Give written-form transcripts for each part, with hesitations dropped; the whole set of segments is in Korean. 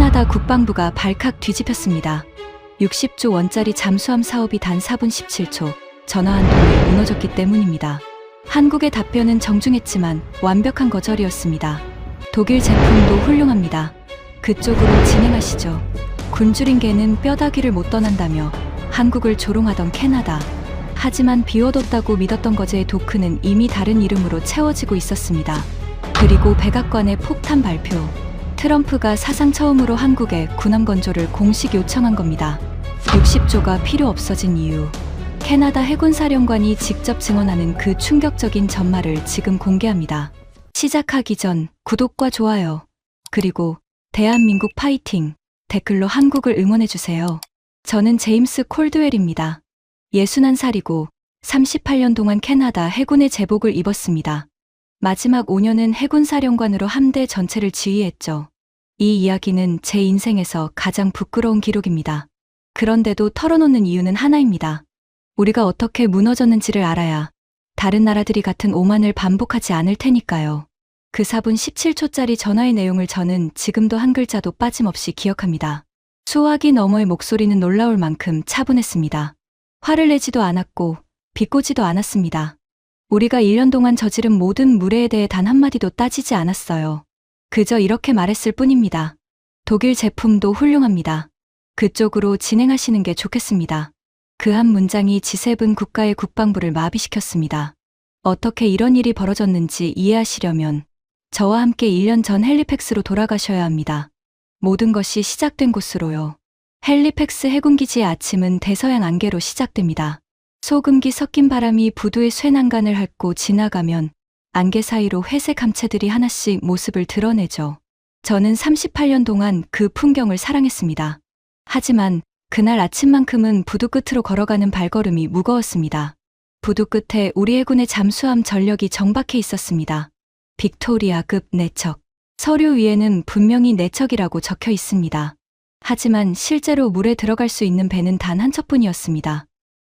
캐나다 국방부가 발칵 뒤집혔습니다. 60조 원짜리 잠수함 사업이 단 4분 17초 전화 한 통에 무너졌기 때문입니다. 한국의 답변은 정중했지만 완벽한 거절이었습니다. 독일 제품도 훌륭합니다. 그쪽으로 진행하시죠. 굶주린 개는 뼈다귀를 못 떠난다며 한국을 조롱하던 캐나다. 하지만 비워뒀다고 믿었던 거제의 도크는 이미 다른 이름으로 채워지고 있었습니다. 그리고 백악관의 폭탄 발표. 트럼프가 사상 처음으로 한국에 군함 건조를 공식 요청한 겁니다. 60조가 필요 없어진 이유. 캐나다 해군사령관이 직접 증언하는 그 충격적인 전말을 지금 공개합니다. 시작하기 전 구독과 좋아요, 그리고 대한민국 파이팅 댓글로 한국을 응원해주세요. 저는 제임스 콜드웰입니다. 61살이고 38년 동안 캐나다 해군의 제복을 입었습니다. 마지막 5년은 해군사령관으로 함대 전체를 지휘했죠. 이 이야기는 제 인생에서 가장 부끄러운 기록입니다. 그런데도 털어놓는 이유는 하나입니다. 우리가 어떻게 무너졌는지를 알아야 다른 나라들이 같은 오만을 반복하지 않을 테니까요. 그 4분 17초짜리 전화의 내용을 저는 지금도 한 글자도 빠짐없이 기억합니다. 수화기 너머의 목소리는 놀라울 만큼 차분했습니다. 화를 내지도 않았고 비꼬지도 않았습니다. 우리가 1년 동안 저지른 모든 무례에 대해 단 한마디도 따지지 않았어요. 그저 이렇게 말했을 뿐입니다. 독일 제품도 훌륭합니다. 그쪽으로 진행하시는 게 좋겠습니다. 그 한 문장이 G7 국가의 국방부를 마비시켰습니다. 어떻게 이런 일이 벌어졌는지 이해하시려면 저와 함께 1년 전 헬리팩스로 돌아가셔야 합니다. 모든 것이 시작된 곳으로요. 헬리팩스 해군기지의 아침은 대서양 안개로 시작됩니다. 소금기 섞인 바람이 부두의 쇠난간을 핥고 지나가면 안개 사이로 회색 함체들이 하나씩 모습을 드러내죠. 저는 38년 동안 그 풍경을 사랑했습니다. 하지만 그날 아침만큼은 부두 끝으로 걸어가는 발걸음이 무거웠습니다. 부두 끝에 우리 해군의 잠수함 전력이 정박해 있었습니다. 빅토리아급 4척. 서류 위에는 분명히 4척이라고 적혀 있습니다. 하지만 실제로 물에 들어갈 수 있는 배는 단 한 척뿐이었습니다.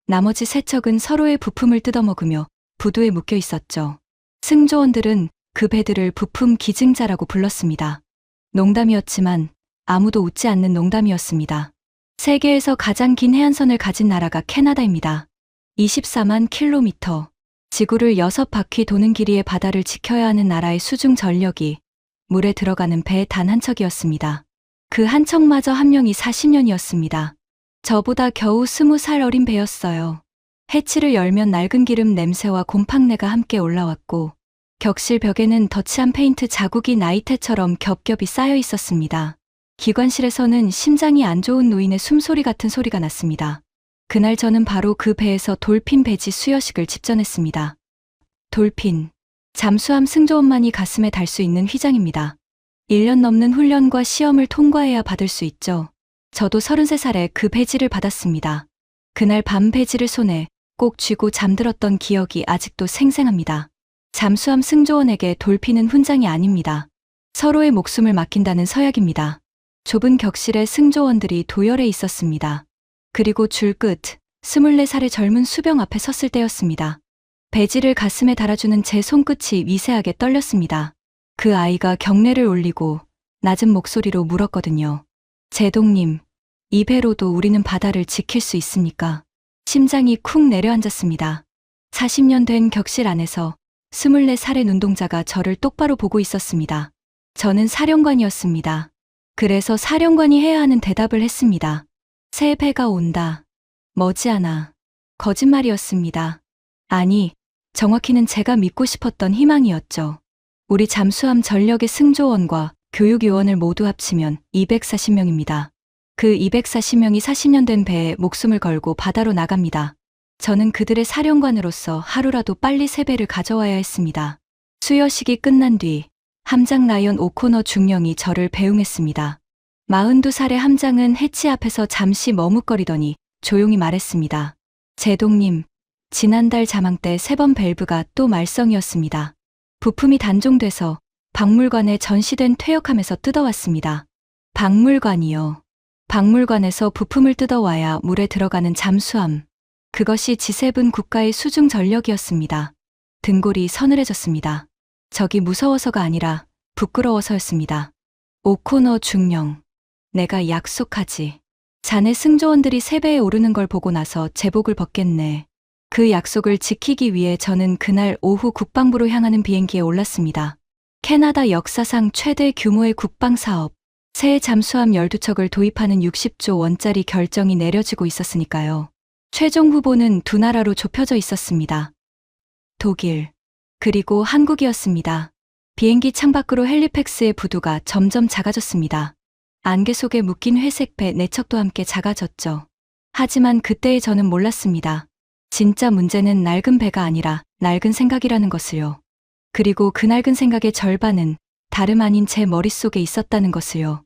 나머지 3척은 서로의 부품을 뜯어먹으며 부두에 묶여 있었죠. 승조원들은 그 배들을 부품 기증자라고 불렀습니다. 농담이었지만 아무도 웃지 않는 농담이었습니다. 세계에서 가장 긴 해안선을 가진 나라가 캐나다입니다. 24만 킬로미터. 지구를 6바퀴 도는 길이의 바다를 지켜야 하는 나라의 수중 전력이 물에 들어가는 배 단 한 척이었습니다. 그 한 척마저 함령이 40년이었습니다. 저보다 겨우 20살 어린 배였어요. 해치를 열면 낡은 기름 냄새와 곰팡내가 함께 올라왔고 격실 벽에는 더치한 페인트 자국이 나이테처럼 겹겹이 쌓여 있었습니다. 기관실에서는 심장이 안 좋은 노인의 숨소리 같은 소리가 났습니다. 그날 저는 바로 그 배에서 돌핀 배지 수여식을 집전했습니다. 돌핀. 잠수함 승조원만이 가슴에 달 수 있는 휘장입니다. 1년 넘는 훈련과 시험을 통과해야 받을 수 있죠. 저도 33살에 그 배지를 받았습니다. 그날 밤 배지를 손에 꼭 쥐고 잠들었던 기억이 아직도 생생합니다. 잠수함 승조원에게 돌핀은 훈장이 아닙니다. 서로의 목숨을 맡긴다는 서약입니다. 좁은 격실에 승조원들이 도열해 있었습니다. 그리고 줄 끝, 24살의 젊은 수병 앞에 섰을 때였습니다. 배지를 가슴에 달아주는 제 손끝이 미세하게 떨렸습니다. 그 아이가 경례를 올리고 낮은 목소리로 물었거든요. 제동님, 이 배로도 우리는 바다를 지킬 수 있습니까? 심장이 쿵 내려앉았습니다. 40년 된 격실 안에서 24살의 눈동자가 저를 똑바로 보고 있었습니다. 저는 사령관이었습니다. 그래서 사령관이 해야 하는 대답을 했습니다. 새 배가 온다. 머지않아. 거짓말이었습니다. 아니, 정확히는 제가 믿고 싶었던 희망이었죠. 우리 잠수함 전력의 승조원과 교육요원을 모두 합치면 240명입니다. 그 240명이 40년 된 배에 목숨을 걸고 바다로 나갑니다. 저는 그들의 사령관으로서 하루라도 빨리 새 배를 가져와야 했습니다. 수여식이 끝난 뒤 함장 라이언 오코너 중령이 저를 배웅했습니다. 42살의 함장은 해치 앞에서 잠시 머뭇거리더니 조용히 말했습니다. 제동님, 지난달 자망 때 3번 밸브가 또 말썽이었습니다. 부품이 단종돼서 박물관에 전시된 퇴역함에서 뜯어왔습니다. 박물관이요. 박물관에서 부품을 뜯어와야 물에 들어가는 잠수함. 그것이 G7 국가의 수중 전력이었습니다. 등골이 서늘해졌습니다. 적이 무서워서가 아니라 부끄러워서였습니다. 오코너 중령. 내가 약속하지. 자네 승조원들이 3배에 오르는 걸 보고 나서 제복을 벗겠네. 그 약속을 지키기 위해 저는 그날 오후 국방부로 향하는 비행기에 올랐습니다. 캐나다 역사상 최대 규모의 국방 사업, 새 잠수함 12척을 도입하는 60조 원짜리 결정이 내려지고 있었으니까요. 최종 후보는 두 나라로 좁혀져 있었습니다. 독일, 그리고 한국이었습니다. 비행기 창밖으로 헬리팩스의 부두가 점점 작아졌습니다. 안개 속에 묶인 회색 배 4척도 함께 작아졌죠. 하지만 그때의 저는 몰랐습니다. 진짜 문제는 낡은 배가 아니라 낡은 생각이라는 것을요. 그리고 그 낡은 생각의 절반은 다름 아닌 제 머릿속에 있었다는 것을요.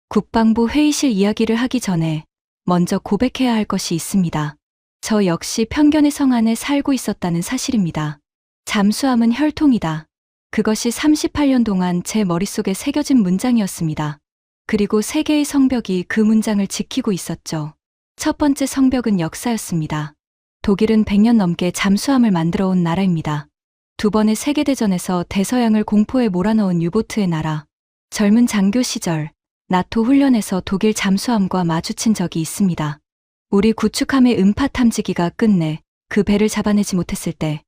국방부 회의실 이야기를 하기 전에 먼저 고백해야 할 것이 있습니다. 저 역시 편견의 성 안에 살고 있었다는 사실입니다. 잠수함은 혈통이다. 그것이 38년 동안 제 머릿속에 새겨진 문장이었습니다. 그리고 3개의 성벽이 그 문장을 지키고 있었죠. 첫 번째 성벽은 역사였습니다. 독일은 100년 넘게 잠수함을 만들어 온 나라입니다. 2번의 세계대전에서 대서양을 공포에 몰아넣은 유보트의 나라. 젊은 장교 시절 나토 훈련에서 독일 잠수함과 마주친 적이 있습니다. 우리 구축함의 음파 탐지기가 끝내 그 배를 잡아내지 못했을 때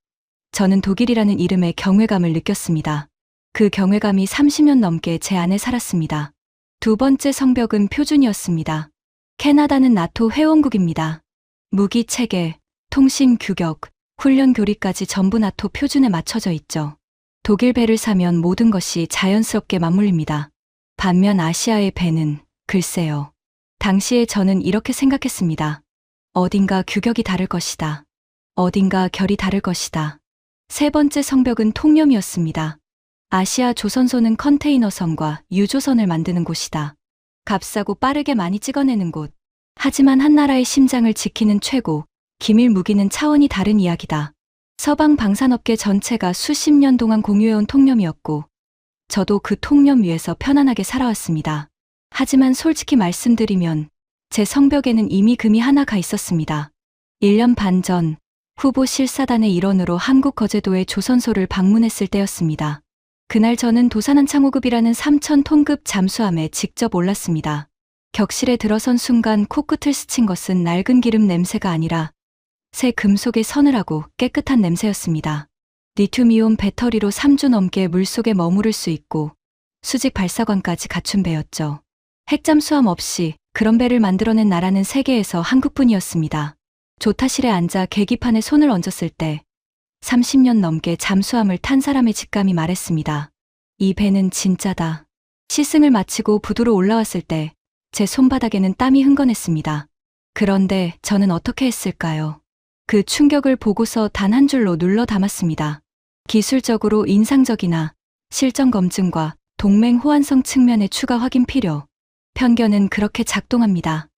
저는 독일이라는 이름의 경외감을 느꼈습니다. 그 경외감이 30년 넘게 제 안에 살았습니다. 2번째 성벽은 표준이었습니다. 캐나다는 나토 회원국입니다. 무기 체계, 통신 규격, 훈련 교리까지 전부 나토 표준에 맞춰져 있죠. 독일 배를 사면 모든 것이 자연스럽게 맞물립니다. 반면 아시아의 배는 글쎄요. 당시에 저는 이렇게 생각했습니다. 어딘가 규격이 다를 것이다. 어딘가 결이 다를 것이다. 3번째 성벽은 통념이었습니다. 아시아 조선소는 컨테이너선과 유조선을 만드는 곳이다. 값싸고 빠르게 많이 찍어내는 곳. 하지만 한 나라의 심장을 지키는 최고, 기밀 무기는 차원이 다른 이야기다. 서방 방산업계 전체가 수십 년 동안 공유해온 통념이었고 저도 그 통념 위에서 편안하게 살아왔습니다. 하지만 솔직히 말씀드리면 제 성벽에는 이미 금이 하나 가 있었습니다. 1년 반 전 후보 실사단의 일원으로 한국 거제도의 조선소를 방문했을 때였습니다. 그날 저는 도산한 창호급이라는 3,000톤급 잠수함에 직접 올랐습니다. 격실에 들어선 순간 코끝을 스친 것은 낡은 기름 냄새가 아니라 새 금속의 서늘하고 깨끗한 냄새였습니다. 리튬이온 배터리로 3주 넘게 물속에 머무를 수 있고 수직 발사관까지 갖춘 배였죠. 핵잠수함 없이 그런 배를 만들어낸 나라는 세계에서 한국뿐이었습니다. 조타실에 앉아 계기판에 손을 얹었을 때 30년 넘게 잠수함을 탄 사람의 직감이 말했습니다. 이 배는 진짜다. 시승을 마치고 부두로 올라왔을 때 제 손바닥에는 땀이 흥건했습니다. 그런데 저는 어떻게 했을까요? 그 충격을 보고서 단 한 줄로 눌러 담았습니다. 기술적으로 인상적이나 실전 검증과 동맹 호환성 측면의 추가 확인 필요. 편견은 그렇게 작동합니다.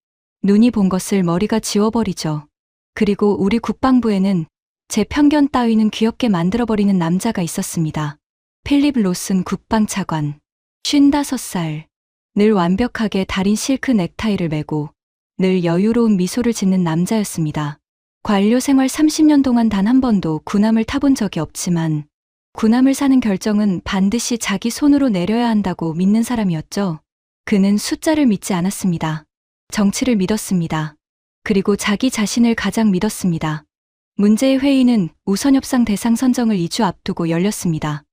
눈이 본 것을 머리가 지워버리죠. 그리고 우리 국방부에는 제 편견 따위는 귀엽게 만들어버리는 남자가 있었습니다. 필립 로슨 국방차관. 55살. 늘 완벽하게 다린 실크 넥타이를 매고 늘 여유로운 미소를 짓는 남자였습니다. 관료 생활 30년 동안 단 한 번도 군함을 타본 적이 없지만 군함을 사는 결정은 반드시 자기 손으로 내려야 한다고 믿는 사람이었죠. 그는 숫자를 믿지 않았습니다. 정치를 믿었습니다. 그리고 자기 자신을 가장 믿었습니다. 문제의 회의는 우선협상 대상 선정을 2주 앞두고 열렸습니다.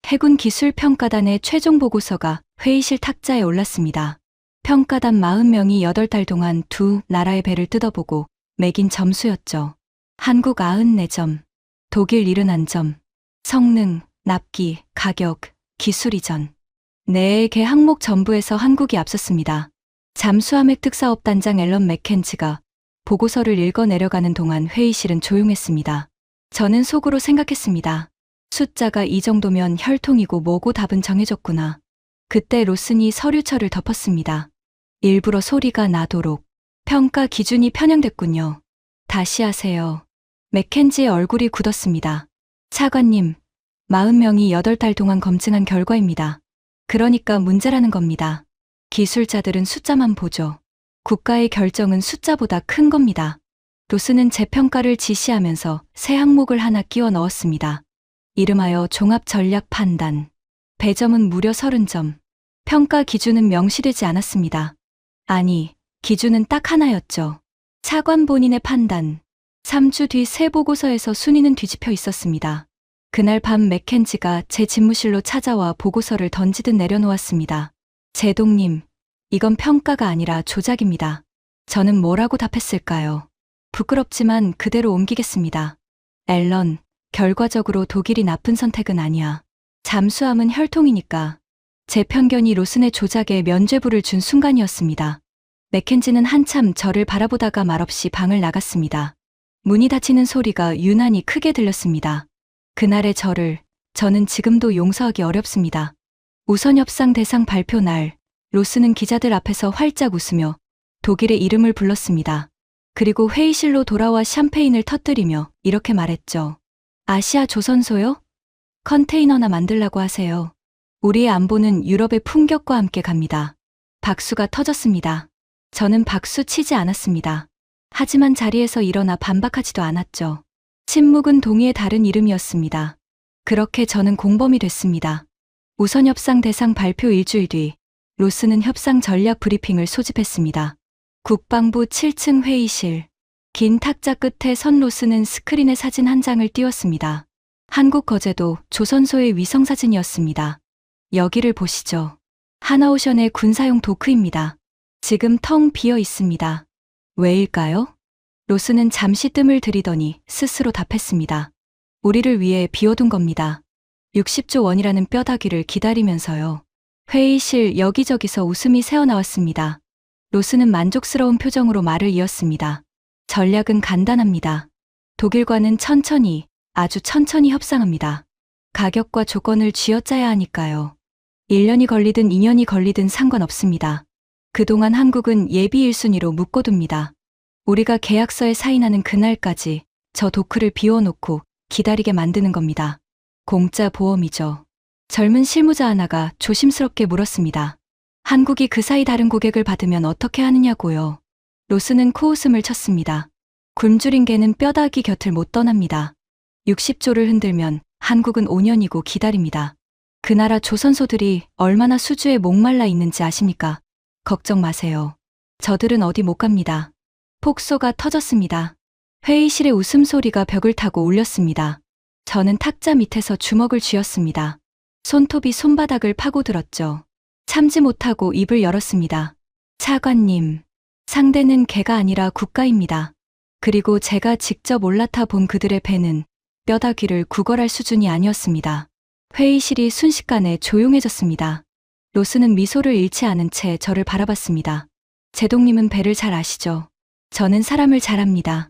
해군 기술평가단의 최종 보고서가 회의실 탁자에 올랐습니다. 평가단 40명이 8달 동안 두 나라의 배를 뜯어보고 매긴 점수였죠. 한국 94점, 독일 71점, 성능, 납기, 가격, 기술 이전. 4개 항목 전부에서 한국이 앞섰습니다. 잠수함 핵특사업단장 앨런 맥켄지가 보고서를 읽어 내려가는 동안 회의실은 조용했습니다. 저는 속으로 생각했습니다. 숫자가 이 정도면 혈통이고 뭐고 답은 정해졌구나. 그때 로슨이 서류철을 덮었습니다. 일부러 소리가 나도록. 평가 기준이 편향됐군요. 다시 하세요. 맥켄지의 얼굴이 굳었습니다. 차관님, 40명이 8달 동안 검증한 결과입니다. 그러니까 문제라는 겁니다. 기술자들은 숫자만 보죠. 국가의 결정은 숫자보다 큰 겁니다. 로스는 재평가를 지시하면서 새 항목을 하나 끼워 넣었습니다. 이름하여 종합전략판단. 배점은 무려 30점. 평가 기준은 명시되지 않았습니다. 아니, 기준은 딱 하나였죠. 차관 본인의 판단. 3주 뒤 새 보고서에서 순위는 뒤집혀 있었습니다. 그날 밤 맥켄지가 제 집무실로 찾아와 보고서를 던지듯 내려놓았습니다. 제동님, 이건 평가가 아니라 조작입니다. 저는 뭐라고 답했을까요? 부끄럽지만 그대로 옮기겠습니다. 앨런, 결과적으로 독일이 나쁜 선택은 아니야. 잠수함은 혈통이니까. 제 편견이 로슨의 조작에 면죄부를 준 순간이었습니다. 맥켄지는 한참 저를 바라보다가 말없이 방을 나갔습니다. 문이 닫히는 소리가 유난히 크게 들렸습니다. 그날의 저는 지금도 용서하기 어렵습니다. 우선 협상 대상 발표 날, 로슨은 기자들 앞에서 활짝 웃으며 독일의 이름을 불렀습니다. 그리고 회의실로 돌아와 샴페인을 터뜨리며 이렇게 말했죠. 아시아 조선소요? 컨테이너나 만들라고 하세요. 우리의 안보는 유럽의 품격과 함께 갑니다. 박수가 터졌습니다. 저는 박수 치지 않았습니다. 하지만 자리에서 일어나 반박하지도 않았죠. 침묵은 동의의 다른 이름이었습니다. 그렇게 저는 공범이 됐습니다. 우선 협상 대상 발표 일주일 뒤, 로슨은 협상 전략 브리핑을 소집했습니다. 국방부 7층 회의실. 긴 탁자 끝에 선 로슨은 스크린에 사진 한 장을 띄웠습니다. 한국 거제도 조선소의 위성사진이었습니다. 여기를 보시죠. 하나오션의 군사용 도크입니다. 지금 텅 비어 있습니다. 왜일까요? 로슨은 잠시 뜸을 들이더니 스스로 답했습니다. 우리를 위해 비워둔 겁니다. 60조 원이라는 뼈다귀를 기다리면서요. 회의실 여기저기서 웃음이 새어나왔습니다. 로슨은 만족스러운 표정으로 말을 이었습니다. 전략은 간단합니다. 독일과는 천천히, 아주 천천히 협상합니다. 가격과 조건을 쥐어짜야 하니까요. 1년이 걸리든 2년이 걸리든 상관없습니다. 그동안 한국은 예비 1순위로 묶어둡니다. 우리가 계약서에 사인하는 그날까지 저 도크를 비워놓고 기다리게 만드는 겁니다. 공짜 보험이죠. 젊은 실무자 하나가 조심스럽게 물었습니다. 한국이 그 사이 다른 고객을 받으면 어떻게 하느냐고요. 로슨은 코웃음을 쳤습니다. 굶주린 개는 뼈다귀 곁을 못 떠납니다. 60조를 흔들면 한국은 5년이고 기다립니다. 그 나라 조선소들이 얼마나 수주에 목말라 있는지 아십니까? 걱정 마세요. 저들은 어디 못 갑니다. 폭소가 터졌습니다. 회의실의 웃음소리가 벽을 타고 울렸습니다. 저는 탁자 밑에서 주먹을 쥐었습니다. 손톱이 손바닥을 파고들었죠. 참지 못하고 입을 열었습니다. 차관님, 상대는 개가 아니라 국가입니다. 그리고 제가 직접 올라타 본 그들의 배는 뼈다귀를 구걸할 수준이 아니었습니다. 회의실이 순식간에 조용해졌습니다. 로슨은 미소를 잃지 않은 채 저를 바라봤습니다. 제동님은 배를 잘 아시죠? 저는 사람을 잘 압니다.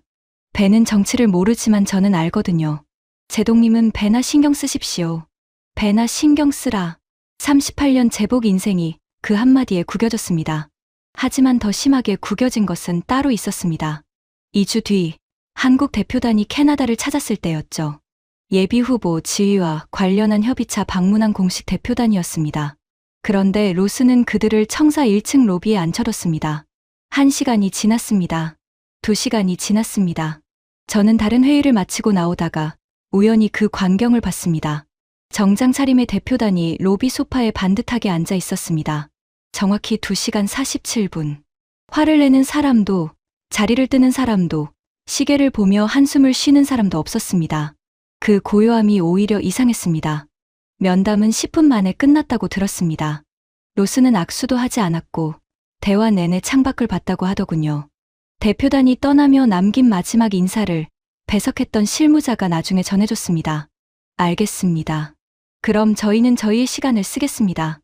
배는 정치를 모르지만 저는 알거든요. 제동님은 배나 신경 쓰십시오. 배나 신경 쓰라. 38년 제복 인생이 그 한마디에 구겨졌습니다. 하지만 더 심하게 구겨진 것은 따로 있었습니다. 2주 뒤 한국 대표단이 캐나다를 찾았을 때였죠. 예비 후보 지휘와 관련한 협의차 방문한 공식 대표단이었습니다. 그런데 로슨은 그들을 청사 1층 로비에 앉혀뒀습니다. 1시간이 지났습니다. 2시간이 지났습니다. 저는 다른 회의를 마치고 나오다가 우연히 그 광경을 봤습니다. 정장 차림의 대표단이 로비 소파에 반듯하게 앉아 있었습니다. 정확히 2시간 47분. 화를 내는 사람도, 자리를 뜨는 사람도, 시계를 보며 한숨을 쉬는 사람도 없었습니다. 그 고요함이 오히려 이상했습니다. 면담은 10분 만에 끝났다고 들었습니다. 로슨은 악수도 하지 않았고 대화 내내 창밖을 봤다고 하더군요. 대표단이 떠나며 남긴 마지막 인사를 배석했던 실무자가 나중에 전해줬습니다. 알겠습니다. 그럼 저희는 저희의 시간을 쓰겠습니다.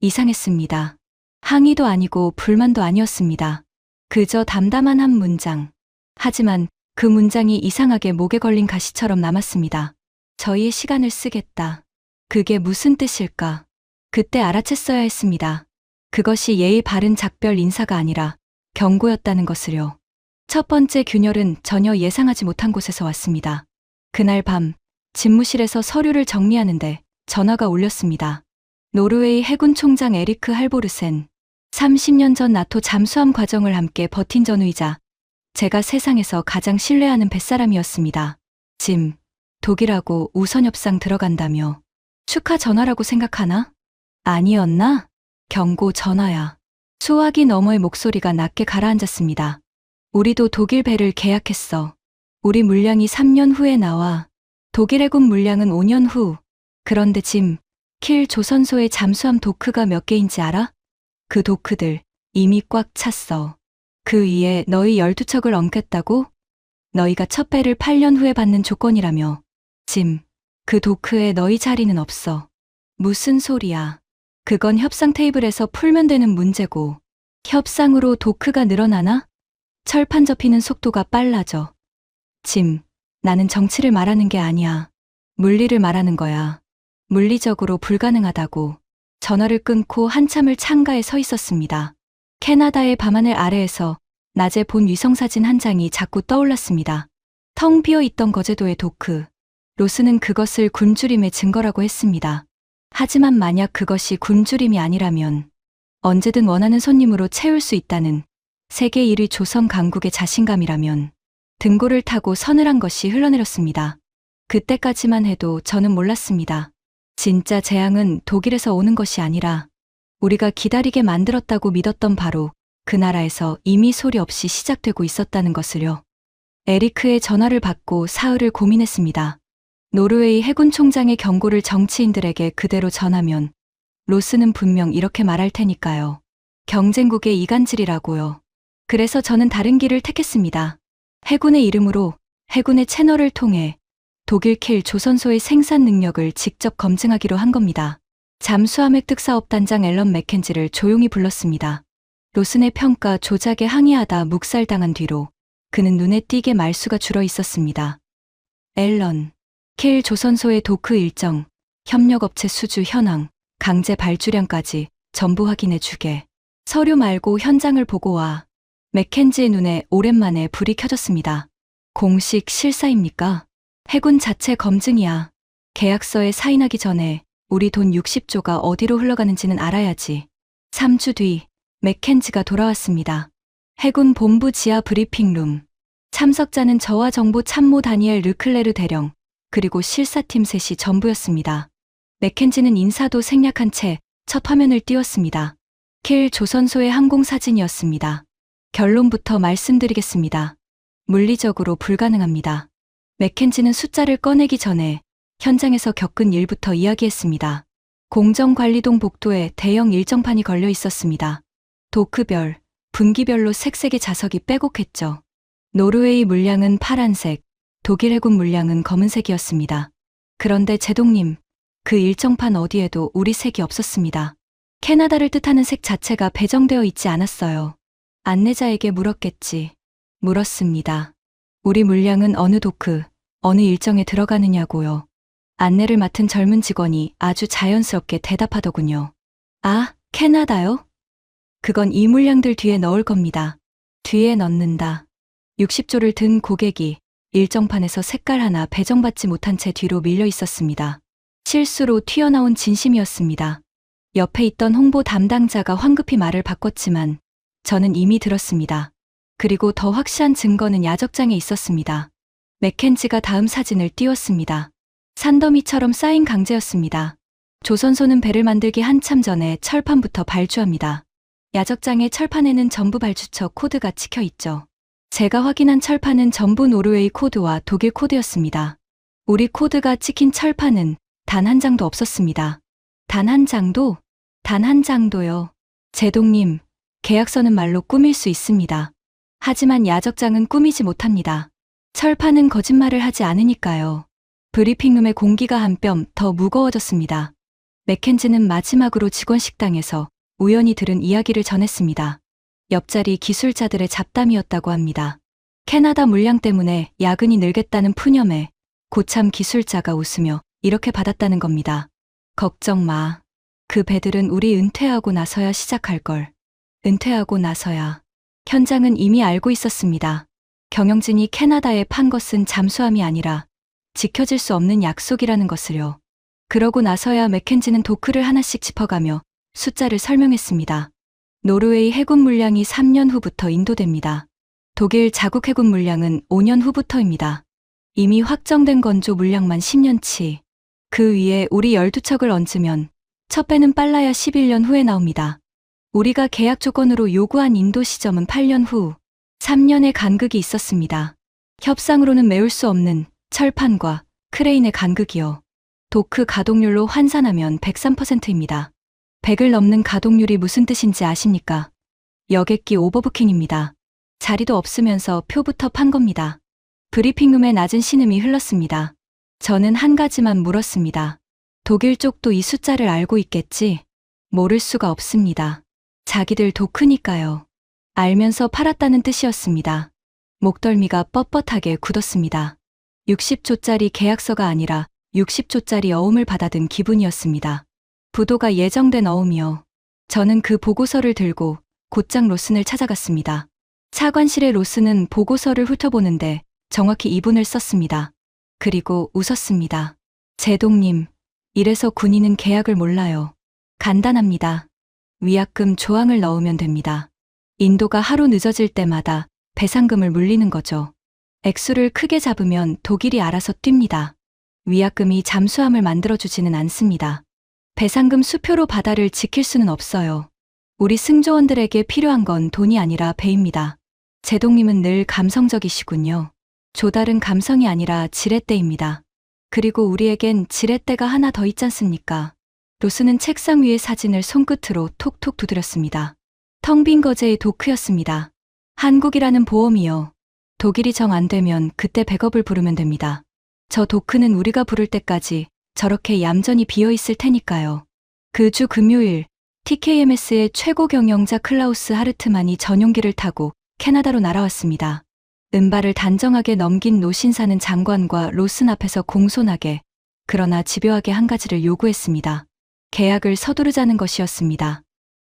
이상했습니다. 항의도 아니고 불만도 아니었습니다. 그저 담담한 한 문장. 하지만 그 문장이 이상하게 목에 걸린 가시처럼 남았습니다. 저희의 시간을 쓰겠다. 그게 무슨 뜻일까? 그때 알아챘어야 했습니다. 그것이 예의 바른 작별 인사가 아니라 경고였다는 것을요. 첫 번째 균열은 전혀 예상하지 못한 곳에서 왔습니다. 그날 밤 집무실에서 서류를 정리하는데 전화가 울렸습니다. 노르웨이 해군 총장 에리크 할보르센. 30년 전 나토 잠수함 과정을 함께 버틴 전우이자 제가 세상에서 가장 신뢰하는 뱃사람이었습니다. 짐, 독일하고 우선협상 들어간다며. 축하 전화라고 생각하나? 아니었나? 경고 전화야. 수화기 너머의 목소리가 낮게 가라앉았습니다. 우리도 독일 배를 계약했어. 우리 물량이 3년 후에 나와. 독일 해군 물량은 5년 후. 그런데 짐, 킬 조선소의 잠수함 도크가 몇 개인지 알아? 그 도크들 이미 꽉 찼어. 그 위에 너희 12척을 얹겠다고? 너희가 첫 배를 8년 후에 받는 조건이라며. 짐, 그 도크에 너희 자리는 없어. 무슨 소리야. 그건 협상 테이블에서 풀면 되는 문제고. 협상으로 도크가 늘어나나? 철판 접히는 속도가 빨라져. 짐, 나는 정치를 말하는 게 아니야. 물리를 말하는 거야. 물리적으로 불가능하다고. 전화를 끊고 한참을 창가에 서 있었습니다. 캐나다의 밤하늘 아래에서 낮에 본 위성사진 한 장이 자꾸 떠올랐습니다. 텅 비어 있던 거제도의 도크. 로스는 그것을 굶주림의 증거라고 했습니다. 하지만 만약 그것이 굶주림이 아니라면 언제든 원하는 손님으로 채울 수 있다는 세계 1위 조선 강국의 자신감이라면 등고를 타고 서늘한 것이 흘러내렸습니다. 그때까지만 해도 저는 몰랐습니다. 진짜 재앙은 독일에서 오는 것이 아니라 우리가 기다리게 만들었다고 믿었던 바로 그 나라에서 이미 소리 없이 시작되고 있었다는 것을요. 에리크의 전화를 받고 사흘을 고민했습니다. 노르웨이 해군 총장의 경고를 정치인들에게 그대로 전하면 로스는 분명 이렇게 말할 테니까요. 경쟁국의 이간질이라고요. 그래서 저는 다른 길을 택했습니다. 해군의 이름으로 해군의 채널을 통해 독일 킬 조선소의 생산 능력을 직접 검증하기로 한 겁니다. 잠수함 획득사업단장 앨런 맥켄지를 조용히 불렀습니다. 로슨의 평가 조작에 항의하다 묵살당한 뒤로 그는 눈에 띄게 말수가 줄어 있었습니다. 앨런, 킬 조선소의 도크 일정, 협력업체 수주 현황, 강제 발주량까지 전부 확인해 주게. 서류 말고 현장을 보고 와. 맥켄지의 눈에 오랜만에 불이 켜졌습니다. 공식 실사입니까? 해군 자체 검증이야. 계약서에 사인하기 전에 우리 돈 60조가 어디로 흘러가는지는 알아야지. 3주 뒤 맥켄지가 돌아왔습니다. 해군 본부 지하 브리핑룸. 참석자는 저와 정보 참모 다니엘 르클레르 대령, 그리고 실사팀 셋이 전부였습니다. 맥켄지는 인사도 생략한 채 첫 화면을 띄웠습니다. 킬 조선소의 항공사진이었습니다. 결론부터 말씀드리겠습니다. 물리적으로 불가능합니다. 맥켄지는 숫자를 꺼내기 전에 현장에서 겪은 일부터 이야기했습니다. 공정관리동 복도에 대형 일정판이 걸려 있었습니다. 도크별, 분기별로 색색의 자석이 빼곡했죠. 노르웨이 물량은 파란색, 독일 해군 물량은 검은색이었습니다. 그런데 제동님, 그 일정판 어디에도 우리 색이 없었습니다. 캐나다를 뜻하는 색 자체가 배정되어 있지 않았어요. 안내자에게 물었겠지. 물었습니다. 우리 물량은 어느 도크, 어느 일정에 들어가느냐고요. 안내를 맡은 젊은 직원이 아주 자연스럽게 대답하더군요. 아, 캐나다요? 그건 이 물량들 뒤에 넣을 겁니다. 뒤에 넣는다. 60조를 든 고객이 일정판에서 색깔 하나 배정받지 못한 채 뒤로 밀려 있었습니다. 실수로 튀어나온 진심이었습니다. 옆에 있던 홍보 담당자가 황급히 말을 바꿨지만 저는 이미 들었습니다. 그리고 더 확실한 증거는 야적장에 있었습니다. 맥켄지가 다음 사진을 띄웠습니다. 산더미처럼 쌓인 강제였습니다. 조선소는 배를 만들기 한참 전에 철판부터 발주합니다. 야적장의 철판에는 전부 발주처 코드가 찍혀 있죠. 제가 확인한 철판은 전부 노르웨이 코드와 독일 코드였습니다. 우리 코드가 찍힌 철판은 단 한 장도 없었습니다. 단 한 장도? 단 한 장도요. 제동님, 계약서는 말로 꾸밀 수 있습니다. 하지만 야적장은 꾸미지 못합니다. 철판은 거짓말을 하지 않으니까요. 브리핑룸의 공기가 한 뼘 더 무거워졌습니다. 맥켄지는 마지막으로 직원 식당에서 우연히 들은 이야기를 전했습니다. 옆자리 기술자들의 잡담이었다고 합니다. 캐나다 물량 때문에 야근이 늘겠다는 푸념에 고참 기술자가 웃으며 이렇게 받았다는 겁니다. 걱정 마. 그 배들은 우리 은퇴하고 나서야 시작할걸. 은퇴하고 나서야. 현장은 이미 알고 있었습니다. 경영진이 캐나다에 판 것은 잠수함이 아니라 지켜질 수 없는 약속이라는 것을요. 그러고 나서야 맥켄지는 도크를 하나씩 짚어가며 숫자를 설명했습니다. 노르웨이 해군 물량이 3년 후부터 인도됩니다. 독일 자국 해군 물량은 5년 후부터입니다. 이미 확정된 건조 물량만 10년치. 그 위에 우리 12척을 얹으면 첫 배는 빨라야 11년 후에 나옵니다. 우리가 계약 조건으로 요구한 인도 시점은 8년 후 3년의 간극이 있었습니다. 협상으로는 메울 수 없는 철판과 크레인의 간극이요. 도크 가동률로 환산하면 103%입니다. 100을 넘는 가동률이 무슨 뜻인지 아십니까? 여객기 오버부킹입니다. 자리도 없으면서 표부터 판 겁니다. 브리핑룸에 낮은 신음이 흘렀습니다. 저는 한 가지만 물었습니다. 독일 쪽도 이 숫자를 알고 있겠지? 모를 수가 없습니다. 자기들 도크니까요. 알면서 팔았다는 뜻이었습니다. 목덜미가 뻣뻣하게 굳었습니다. 60조짜리 계약서가 아니라 60조짜리 어음을 받아든 기분이었습니다. 부도가 예정된 어음이요. 저는 그 보고서를 들고 곧장 로슨을 찾아갔습니다. 차관실의 로슨은 보고서를 훑어보는데 정확히 이분을 썼습니다. 그리고 웃었습니다. 제동님, 이래서 군인은 계약을 몰라요. 간단합니다. 위약금 조항을 넣으면 됩니다. 인도가 하루 늦어질 때마다 배상금을 물리는 거죠. 액수를 크게 잡으면 독일이 알아서 뜁니다. 위약금이 잠수함을 만들어주지는 않습니다. 배상금 수표로 바다를 지킬 수는 없어요. 우리 승조원들에게 필요한 건 돈이 아니라 배입니다. 제동님은 늘 감성적이시군요. 조달은 감성이 아니라 지렛대입니다. 그리고 우리에겐 지렛대가 하나 더 있잖습니까? 로스는 책상 위의 사진을 손끝으로 톡톡 두드렸습니다. 텅 빈 거제의 도크였습니다. 한국이라는 보험이요. 독일이 정 안 되면 그때 백업을 부르면 됩니다. 저 도크는 우리가 부를 때까지 저렇게 얌전히 비어있을 테니까요. 그 주 금요일 TKMS의 최고 경영자 클라우스 하르트만이 전용기를 타고 캐나다로 날아왔습니다. 은발을 단정하게 넘긴 노신사는 장관과 로슨 앞에서 공손하게 그러나 집요하게 한 가지를 요구했습니다. 계약을 서두르자는 것이었습니다.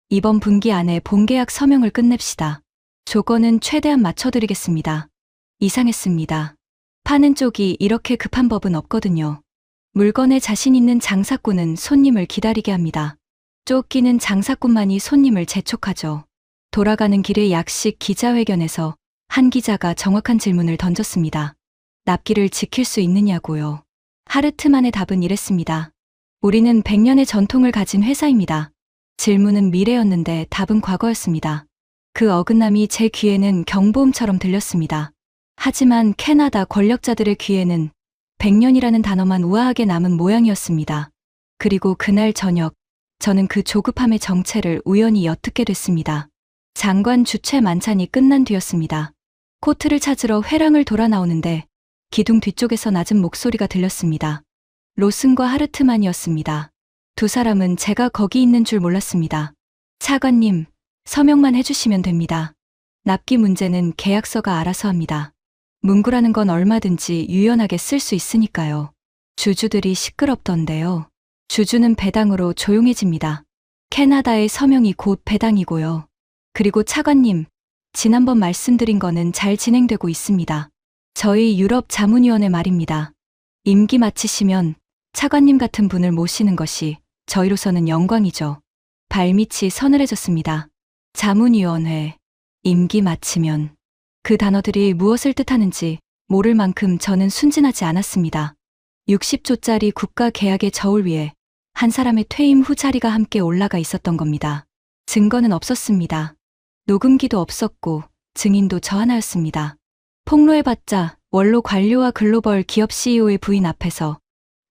이번 분기 안에 본계약 서명을 끝냅시다. 조건은 최대한 맞춰드리겠습니다. 이상했습니다. 파는 쪽이 이렇게 급한 법은 없거든요. 물건에 자신 있는 장사꾼은 손님을 기다리게 합니다. 쫓기는 장사꾼만이 손님을 재촉하죠. 돌아가는 길의 약식 기자회견에서 한 기자가 정확한 질문을 던졌습니다. 납기를 지킬 수 있느냐고요. 하르트만의 답은 이랬습니다. 우리는 100년의 전통을 가진 회사입니다. 질문은 미래였는데 답은 과거였습니다. 그 어긋남이 제 귀에는 경보음처럼 들렸습니다. 하지만 캐나다 권력자들의 귀에는 100년이라는 단어만 우아하게 남은 모양이었습니다. 그리고 그날 저녁, 저는 그 조급함의 정체를 우연히 엿듣게 됐습니다. 장관 주최 만찬이 끝난 뒤였습니다. 코트를 찾으러 회랑을 돌아 나오는데 기둥 뒤쪽에서 낮은 목소리가 들렸습니다. 로슨과 하르트만이었습니다. 두 사람은 제가 거기 있는 줄 몰랐습니다. 차관님, 서명만 해주시면 됩니다. 납기 문제는 계약서가 알아서 합니다. 문구라는 건 얼마든지 유연하게 쓸 수 있으니까요. 주주들이 시끄럽던데요. 주주는 배당으로 조용해집니다. 캐나다의 서명이 곧 배당이고요. 그리고 차관님, 지난번 말씀드린 거는 잘 진행되고 있습니다. 저희 유럽 자문위원회 말입니다. 임기 마치시면 차관님 같은 분을 모시는 것이 저희로서는 영광이죠. 발밑이 서늘해졌습니다. 자문위원회, 임기 마치면 그 단어들이 무엇을 뜻하는지 모를 만큼 저는 순진하지 않았습니다. 60조짜리 국가 계약의 저울 위에 한 사람의 퇴임 후 자리가 함께 올라가 있었던 겁니다. 증거는 없었습니다. 녹음기도 없었고 증인도 저 하나였습니다. 폭로해봤자 원로 관료와 글로벌 기업 CEO의 부인 앞에서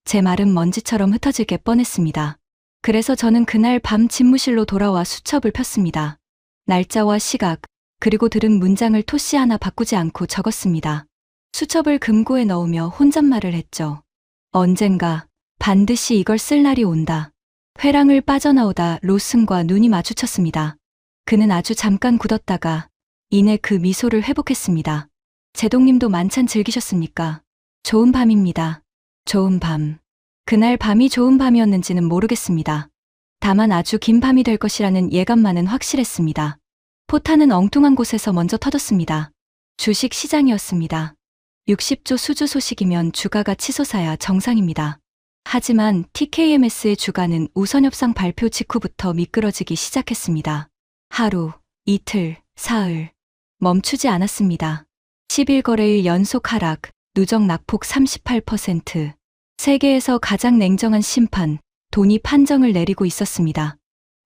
제 말은 먼지처럼 흩어지게 뻔했습니다. 그래서 저는 그날 밤 집무실로 돌아와 수첩을 폈습니다. 날짜와 시각, 그리고 들은 문장을 토시 하나 바꾸지 않고 적었습니다. 수첩을 금고에 넣으며 혼잣말을 했죠. 언젠가 반드시 이걸 쓸 날이 온다. 회랑을 빠져나오다 로슨과 눈이 마주쳤습니다. 그는 아주 잠깐 굳었다가 이내 그 미소를 회복했습니다. 제동님도 만찬 즐기셨습니까? 좋은 밤입니다. 좋은 밤. 그날 밤이 좋은 밤이었는지는 모르겠습니다. 다만 아주 긴 밤이 될 것이라는 예감만은 확실했습니다. 포탄은 엉뚱한 곳에서 먼저 터졌습니다. 주식 시장이었습니다. 60조 수주 소식이면 주가가 치솟아야 정상입니다. 하지만 TKMS의 주가는 우선협상 발표 직후부터 미끄러지기 시작했습니다. 하루, 이틀, 사흘, 멈추지 않았습니다. 10일 거래일 연속 하락, 누적 낙폭 38%. 세계에서 가장 냉정한 심판, 돈이 판정을 내리고 있었습니다.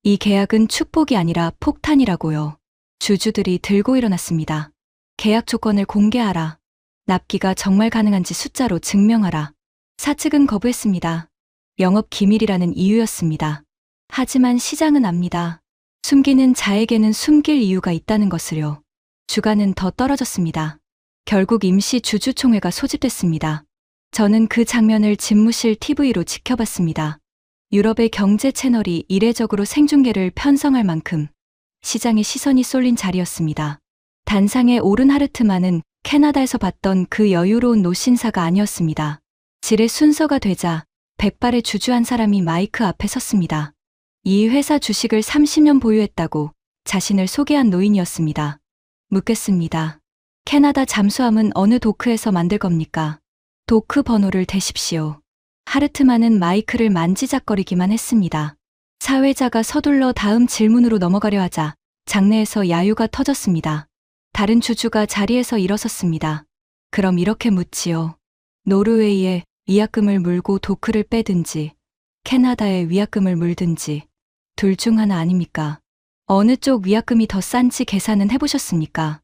이 계약은 축복이 아니라 폭탄이라고요. 주주들이 들고 일어났습니다. 계약 조건을 공개하라. 납기가 정말 가능한지 숫자로 증명하라. 사측은 거부했습니다. 영업 기밀이라는 이유였습니다. 하지만 시장은 압니다. 숨기는 자에게는 숨길 이유가 있다는 것을요. 주가는 더 떨어졌습니다. 결국 임시 주주총회가 소집됐습니다. 저는 그 장면을 집무실 TV로 지켜봤습니다. 유럽의 경제 채널이 이례적으로 생중계를 편성할 만큼 시장의 시선이 쏠린 자리였습니다. 단상에 오른 하르트만은 캐나다에서 봤던 그 여유로운 노신사가 아니었습니다. 질의 순서가 되자 백발의 주주 한 사람이 마이크 앞에 섰습니다. 이 회사 주식을 30년 보유했다고 자신을 소개한 노인이었습니다. 묻겠습니다. 캐나다 잠수함은 어느 도크에서 만들 겁니까? 도크 번호를 대십시오. 하르트만은 마이크를 만지작거리기만 했습니다. 사회자가 서둘러 다음 질문으로 넘어가려 하자 장내에서 야유가 터졌습니다. 다른 주주가 자리에서 일어섰습니다. 그럼 이렇게 묻지요. 노르웨이에 위약금을 물고 도크를 빼든지 캐나다에 위약금을 물든지 둘 중 하나 아닙니까? 어느 쪽 위약금이 더 싼지 계산은 해보셨습니까?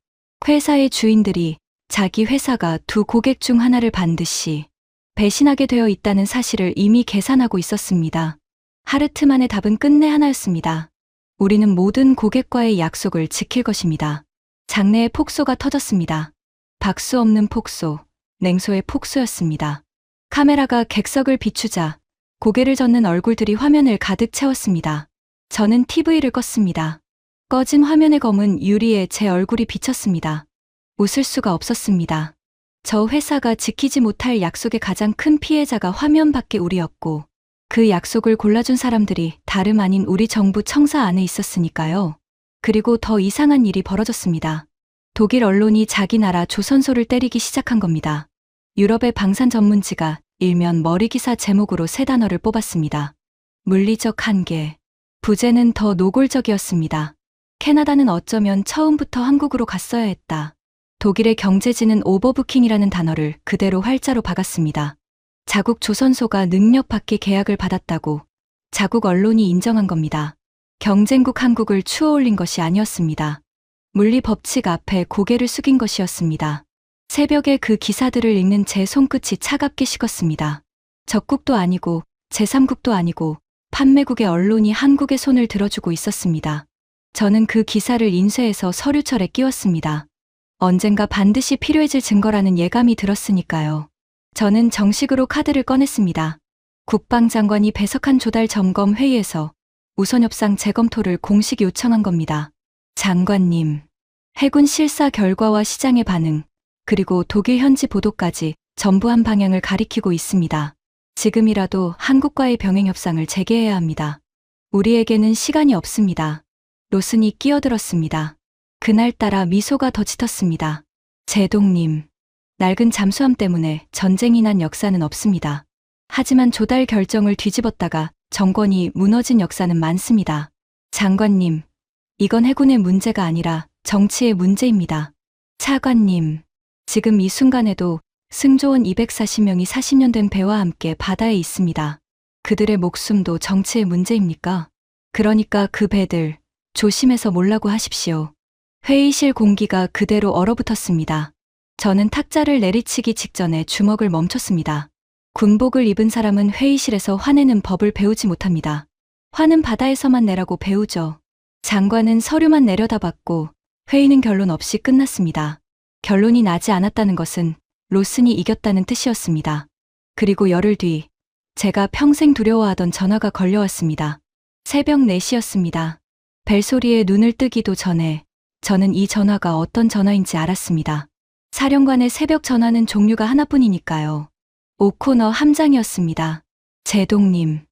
회사의 주인들이 자기 회사가 두 고객 중 하나를 반드시 배신하게 되어 있다는 사실을 이미 계산하고 있었습니다. 하르트만의 답은 끝내 하나였습니다. 우리는 모든 고객과의 약속을 지킬 것입니다. 장내에 폭소가 터졌습니다. 박수 없는 폭소, 냉소의 폭소였습니다. 카메라가 객석을 비추자 고개를 젓는 얼굴들이 화면을 가득 채웠습니다. 저는 TV를 껐습니다. 꺼진 화면의 검은 유리에 제 얼굴이 비쳤습니다. 웃을 수가 없었습니다. 저 회사가 지키지 못할 약속의 가장 큰 피해자가 화면 밖에 우리였고 그 약속을 골라준 사람들이 다름 아닌 우리 정부 청사 안에 있었으니까요. 그리고 더 이상한 일이 벌어졌습니다. 독일 언론이 자기 나라 조선소를 때리기 시작한 겁니다. 유럽의 방산 전문지가 일면 머리 기사 제목으로 세 단어를 뽑았습니다. 물리적 한계. 부재는 더 노골적이었습니다. 캐나다는 어쩌면 처음부터 한국으로 갔어야 했다. 독일의 경제지는 오버부킹이라는 단어를 그대로 활자로 박았습니다. 자국 조선소가 능력 받기 계약을 받았다고 자국 언론이 인정한 겁니다. 경쟁국 한국을 추어올린 것이 아니었습니다. 물리 법칙 앞에 고개를 숙인 것이었습니다. 새벽에 그 기사들을 읽는 제 손끝이 차갑게 식었습니다. 적국도 아니고 제3국도 아니고 판매국의 언론이 한국의 손을 들어주고 있었습니다. 저는 그 기사를 인쇄해서 서류철에 끼웠습니다. 언젠가 반드시 필요해질 증거라는 예감이 들었으니까요. 저는 정식으로 카드를 꺼냈습니다. 국방장관이 배석한 조달 점검 회의에서 우선 협상 재검토를 공식 요청한 겁니다. 장관님, 해군 실사 결과와 시장의 반응, 그리고 독일 현지 보도까지 전부 한 방향을 가리키고 있습니다. 지금이라도 한국과의 병행 협상을 재개해야 합니다. 우리에게는 시간이 없습니다. 로슨이 끼어들었습니다. 그날따라 미소가 더 짙었습니다. 제동님, 낡은 잠수함 때문에 전쟁이 난 역사는 없습니다. 하지만 조달 결정을 뒤집었다가 정권이 무너진 역사는 많습니다. 장관님, 이건 해군의 문제가 아니라 정치의 문제입니다. 차관님, 지금 이 순간에도 승조원 240명이 40년 된 배와 함께 바다에 있습니다. 그들의 목숨도 정치의 문제입니까? 그러니까 그 배들 조심해서 몰라고 하십시오. 회의실 공기가 그대로 얼어붙었습니다. 저는 탁자를 내리치기 직전에 주먹을 멈췄습니다. 군복을 입은 사람은 회의실에서 화내는 법을 배우지 못합니다. 화는 바다에서만 내라고 배우죠. 장관은 서류만 내려다봤고 회의는 결론 없이 끝났습니다. 결론이 나지 않았다는 것은 로슨이 이겼다는 뜻이었습니다. 그리고 열흘 뒤 제가 평생 두려워하던 전화가 걸려왔습니다. 새벽 4시였습니다. 벨소리에 눈을 뜨기도 전에 저는 이 전화가 어떤 전화인지 알았습니다. 사령관의 새벽 전화는 종류가 하나뿐이니까요. 오코너 함장이었습니다. 제동님,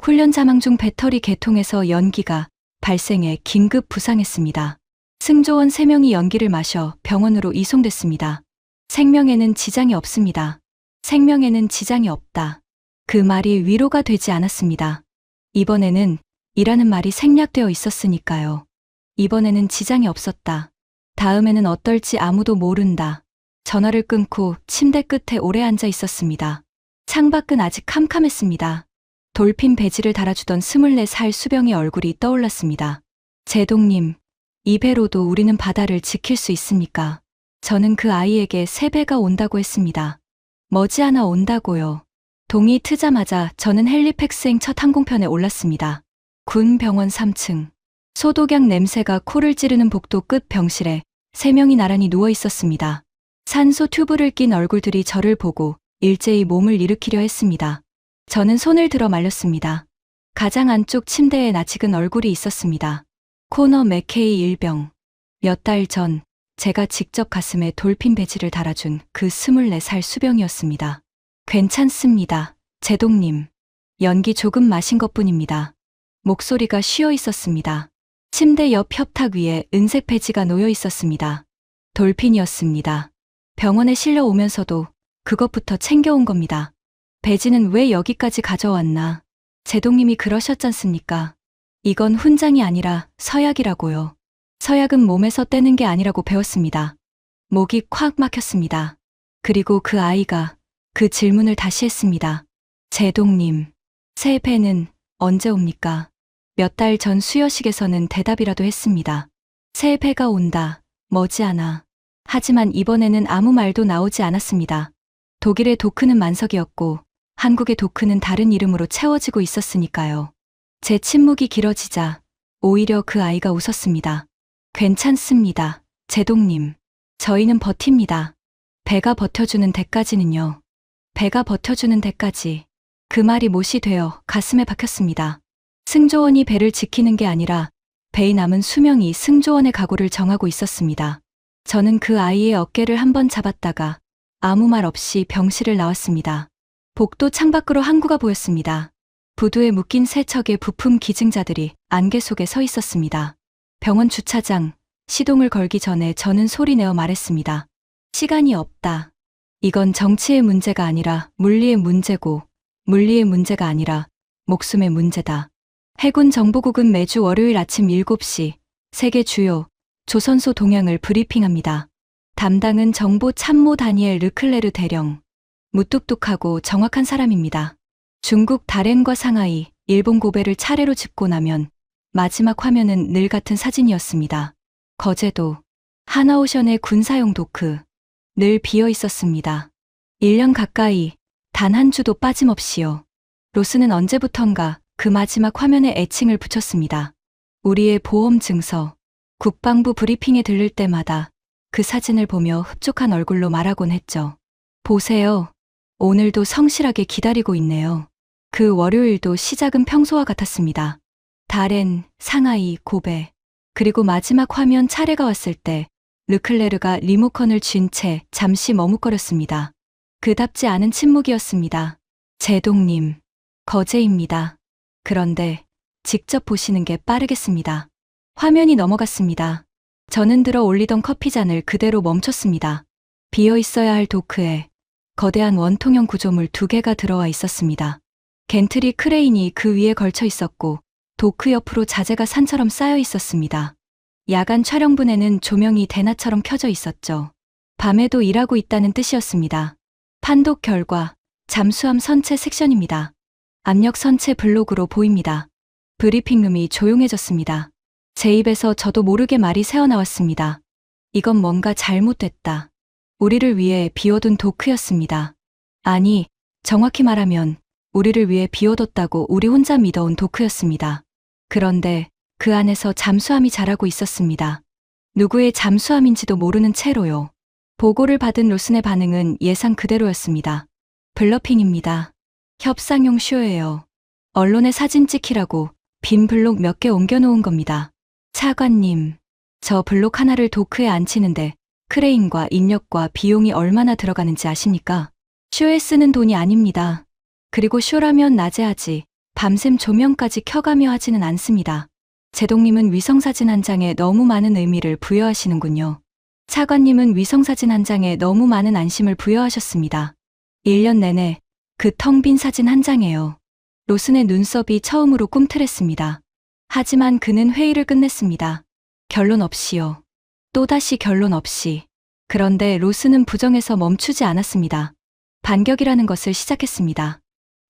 훈련 자망 중 배터리 개통에서 연기가 발생해 긴급 부상했습니다. 승조원 3명이 연기를 마셔 병원으로 이송됐습니다. 생명에는 지장이 없습니다. 생명에는 지장이 없다. 그 말이 위로가 되지 않았습니다. 이번에는 이라는 말이 생략되어 있었으니까요. 이번에는 지장이 없었다. 다음에는 어떨지 아무도 모른다. 전화를 끊고 침대 끝에 오래 앉아 있었습니다. 창밖은 아직 캄캄했습니다. 돌핀 배지를 달아주던 24살 수병의 얼굴이 떠올랐습니다. 제동님, 이 배로도 우리는 바다를 지킬 수 있습니까? 저는 그 아이에게 새 배가 온다고 했습니다. 머지않아 온다고요. 동이 트자마자 저는 헬리팩스행 첫 항공편에 올랐습니다. 군 병원 3층. 소독약 냄새가 코를 찌르는 복도 끝 병실에 3명이 나란히 누워 있었습니다. 산소 튜브를 낀 얼굴들이 저를 보고 일제히 몸을 일으키려 했습니다. 저는 손을 들어 말렸습니다. 가장 안쪽 침대에 낯익은 얼굴이 있었습니다. 코너 맥케이 일병. 몇 달 전 제가 직접 가슴에 돌핀 배지를 달아준 그 24살 수병이었습니다. 괜찮습니다. 제동님. 연기 조금 마신 것뿐입니다. 목소리가 쉬어 있었습니다. 침대 옆 협탁 위에 은색 배지가 놓여 있었습니다. 돌핀이었습니다. 병원에 실려오면서도 그것부터 챙겨온 겁니다. 배지는 왜 여기까지 가져왔나? 제동님이 그러셨잖습니까? 이건 훈장이 아니라 서약이라고요. 서약은 몸에서 떼는 게 아니라고 배웠습니다. 목이 콱 막혔습니다. 그리고 그 아이가 그 질문을 다시 했습니다. 제동님, 새 배는 언제 옵니까? 몇 달 전 수여식에서는 대답이라도 했습니다. 새 배가 온다, 머지않아. 하지만 이번에는 아무 말도 나오지 않았습니다. 독일의 도크는 만석이었고 한국의 도크는 다른 이름으로 채워지고 있었으니까요. 제 침묵이 길어지자 오히려 그 아이가 웃었습니다. 괜찮습니다. 제동님. 저희는 버팁니다. 배가 버텨주는 데까지는요. 배가 버텨주는 데까지. 그 말이 못이 되어 가슴에 박혔습니다. 승조원이 배를 지키는 게 아니라 배에 남은 수명이 승조원의 각오를 정하고 있었습니다. 저는 그 아이의 어깨를 한번 잡았다가 아무 말 없이 병실을 나왔습니다. 복도 창밖으로 항구가 보였습니다. 부두에 묶인 세 척의 부품 기증자들이 안개 속에 서 있었습니다. 병원 주차장, 시동을 걸기 전에 저는 소리내어 말했습니다. 시간이 없다. 이건 정치의 문제가 아니라 물리의 문제고, 물리의 문제가 아니라 목숨의 문제다. 해군 정보국은 매주 월요일 아침 7시 세계 주요 조선소 동향을 브리핑합니다. 담당은 정보 참모 다니엘 르클레르 대령. 무뚝뚝하고 정확한 사람입니다. 중국 다롄과 상하이, 일본 고베를 차례로 짚고 나면 마지막 화면은 늘 같은 사진이었습니다. 거제도, 하나오션의 군사용 도크. 늘 비어 있었습니다. 1년 가까이 단 한 주도 빠짐없이요. 로스는 언제부턴가 그 마지막 화면에 애칭을 붙였습니다. 우리의 보험 증서. 국방부 브리핑에 들를 때마다 그 사진을 보며 흡족한 얼굴로 말하곤 했죠. 보세요. 오늘도 성실하게 기다리고 있네요. 그 월요일도 시작은 평소와 같았습니다. 다롄, 상하이, 고베. 그리고 마지막 화면 차례가 왔을 때 르클레르가 리모컨을 쥔 채 잠시 머뭇거렸습니다. 그답지 않은 침묵이었습니다. 제동님, 거제입니다. 그런데 직접 보시는 게 빠르겠습니다. 화면이 넘어갔습니다. 저는 들어 올리던 커피잔을 그대로 멈췄습니다. 비어 있어야 할 도크에 거대한 원통형 구조물 2개가 들어와 있었습니다. 겐트리 크레인이 그 위에 걸쳐 있었고 도크 옆으로 자재가 산처럼 쌓여 있었습니다. 야간 촬영분에는 조명이 대낮처럼 켜져 있었죠. 밤에도 일하고 있다는 뜻이었습니다. 판독 결과 잠수함 선체 섹션입니다. 압력 선체 블록으로 보입니다. 브리핑룸이 조용해졌습니다. 제 입에서 저도 모르게 말이 새어나왔습니다. 이건 뭔가 잘못됐다. 우리를 위해 비워둔 도크였습니다. 아니, 정확히 말하면 우리를 위해 비워뒀다고 우리 혼자 믿어온 도크였습니다. 그런데 그 안에서 잠수함이 자라고 있었습니다. 누구의 잠수함인지도 모르는 채로요. 보고를 받은 로슨의 반응은 예상 그대로였습니다. 블러핑입니다. 협상용 쇼예요. 언론에 사진 찍히라고 빈 블록 몇 개 옮겨놓은 겁니다. 차관님, 저 블록 하나를 도크에 앉히는데 크레인과 인력과 비용이 얼마나 들어가는지 아십니까? 쇼에 쓰는 돈이 아닙니다. 그리고 쇼라면 낮에 하지, 밤샘 조명까지 켜가며 하지는 않습니다. 제동님은 위성사진 한 장에 너무 많은 의미를 부여하시는군요. 차관님은 위성사진 한 장에 너무 많은 안심을 부여하셨습니다. 1년 내내 그 텅 빈 사진 한 장에요. 로슨의 눈썹이 처음으로 꿈틀했습니다. 하지만 그는 회의를 끝냈습니다. 결론 없이요. 또다시 결론 없이. 그런데 로슨은 부정에서 멈추지 않았습니다. 반격이라는 것을 시작했습니다.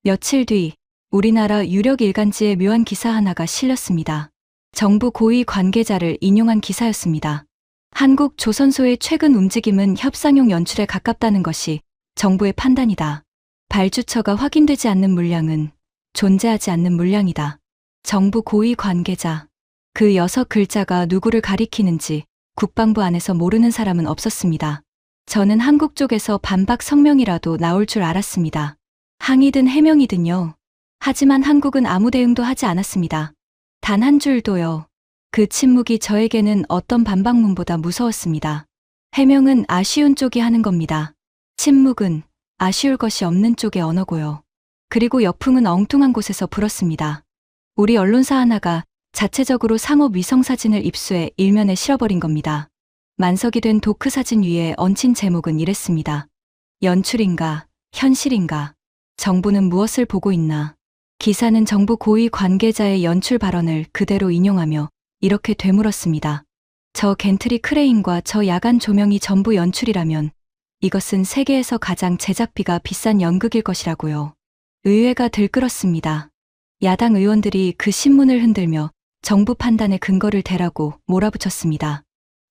며칠 뒤 우리나라 유력 일간지에 묘한 기사 하나가 실렸습니다. 정부 고위 관계자를 인용한 기사였습니다. 한국 조선소의 최근 움직임은 협상용 연출에 가깝다는 것이 정부의 판단이다. 발주처가 확인되지 않는 물량은 존재하지 않는 물량이다. 정부 고위 관계자. 그 6글자가 누구를 가리키는지 국방부 안에서 모르는 사람은 없었습니다. 저는 한국 쪽에서 반박 성명이라도 나올 줄 알았습니다. 항의든 해명이든요. 하지만 한국은 아무 대응도 하지 않았습니다. 단 한 줄도요. 그 침묵이 저에게는 어떤 반박문보다 무서웠습니다. 해명은 아쉬운 쪽이 하는 겁니다. 침묵은 아쉬울 것이 없는 쪽의 언어고요. 그리고 역풍은 엉뚱한 곳에서 불었습니다. 우리 언론사 하나가 자체적으로 상업 위성사진을 입수해 일면에 실어버린 겁니다. 만석이 된 도크 사진 위에 얹힌 제목은 이랬습니다. 연출인가, 현실인가, 정부는 무엇을 보고 있나. 기사는 정부 고위 관계자의 연출 발언을 그대로 인용하며 이렇게 되물었습니다. 저 겐트리 크레인과 저 야간 조명이 전부 연출이라면 이것은 세계에서 가장 제작비가 비싼 연극일 것이라고요. 의회가 들끓었습니다. 야당 의원들이 그 신문을 흔들며 정부 판단의 근거를 대라고 몰아붙였습니다.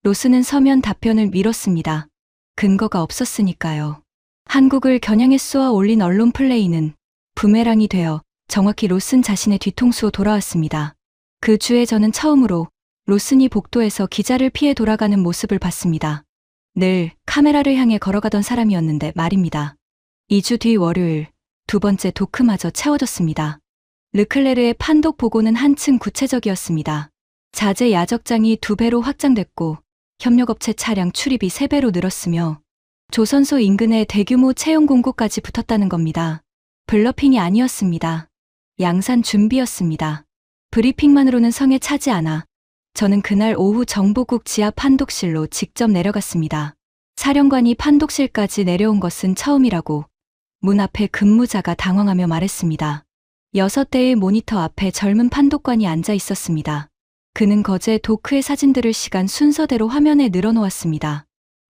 로스는 서면 답변을 미뤘습니다. 근거가 없었으니까요. 한국을 겨냥해 쏘아 올린 언론 플레이는 부메랑이 되어 정확히 로슨 자신의 뒤통수로 돌아왔습니다. 그 주에 저는 처음으로 로슨이 복도에서 기자를 피해 돌아가는 모습을 봤습니다. 늘 카메라를 향해 걸어가던 사람이었는데 말입니다. 2주 뒤 월요일, 두 번째 도크마저 채워졌습니다. 르클레르의 판독 보고는 한층 구체적이었습니다. 자재 야적장이 2배로 확장됐고 협력업체 차량 출입이 3배로 늘었으며 조선소 인근에 대규모 채용 공고까지 붙었다는 겁니다. 블러핑이 아니었습니다. 양산 준비였습니다. 브리핑만으로는 성에 차지 않아 저는 그날 오후 정보국 지하 판독실로 직접 내려갔습니다. 사령관이 판독실까지 내려온 것은 처음이라고 문 앞에 근무자가 당황하며 말했습니다. 6대의 모니터 앞에 젊은 판독관이 앉아 있었습니다. 그는 거제 도크의 사진들을 시간 순서대로 화면에 늘어놓았습니다.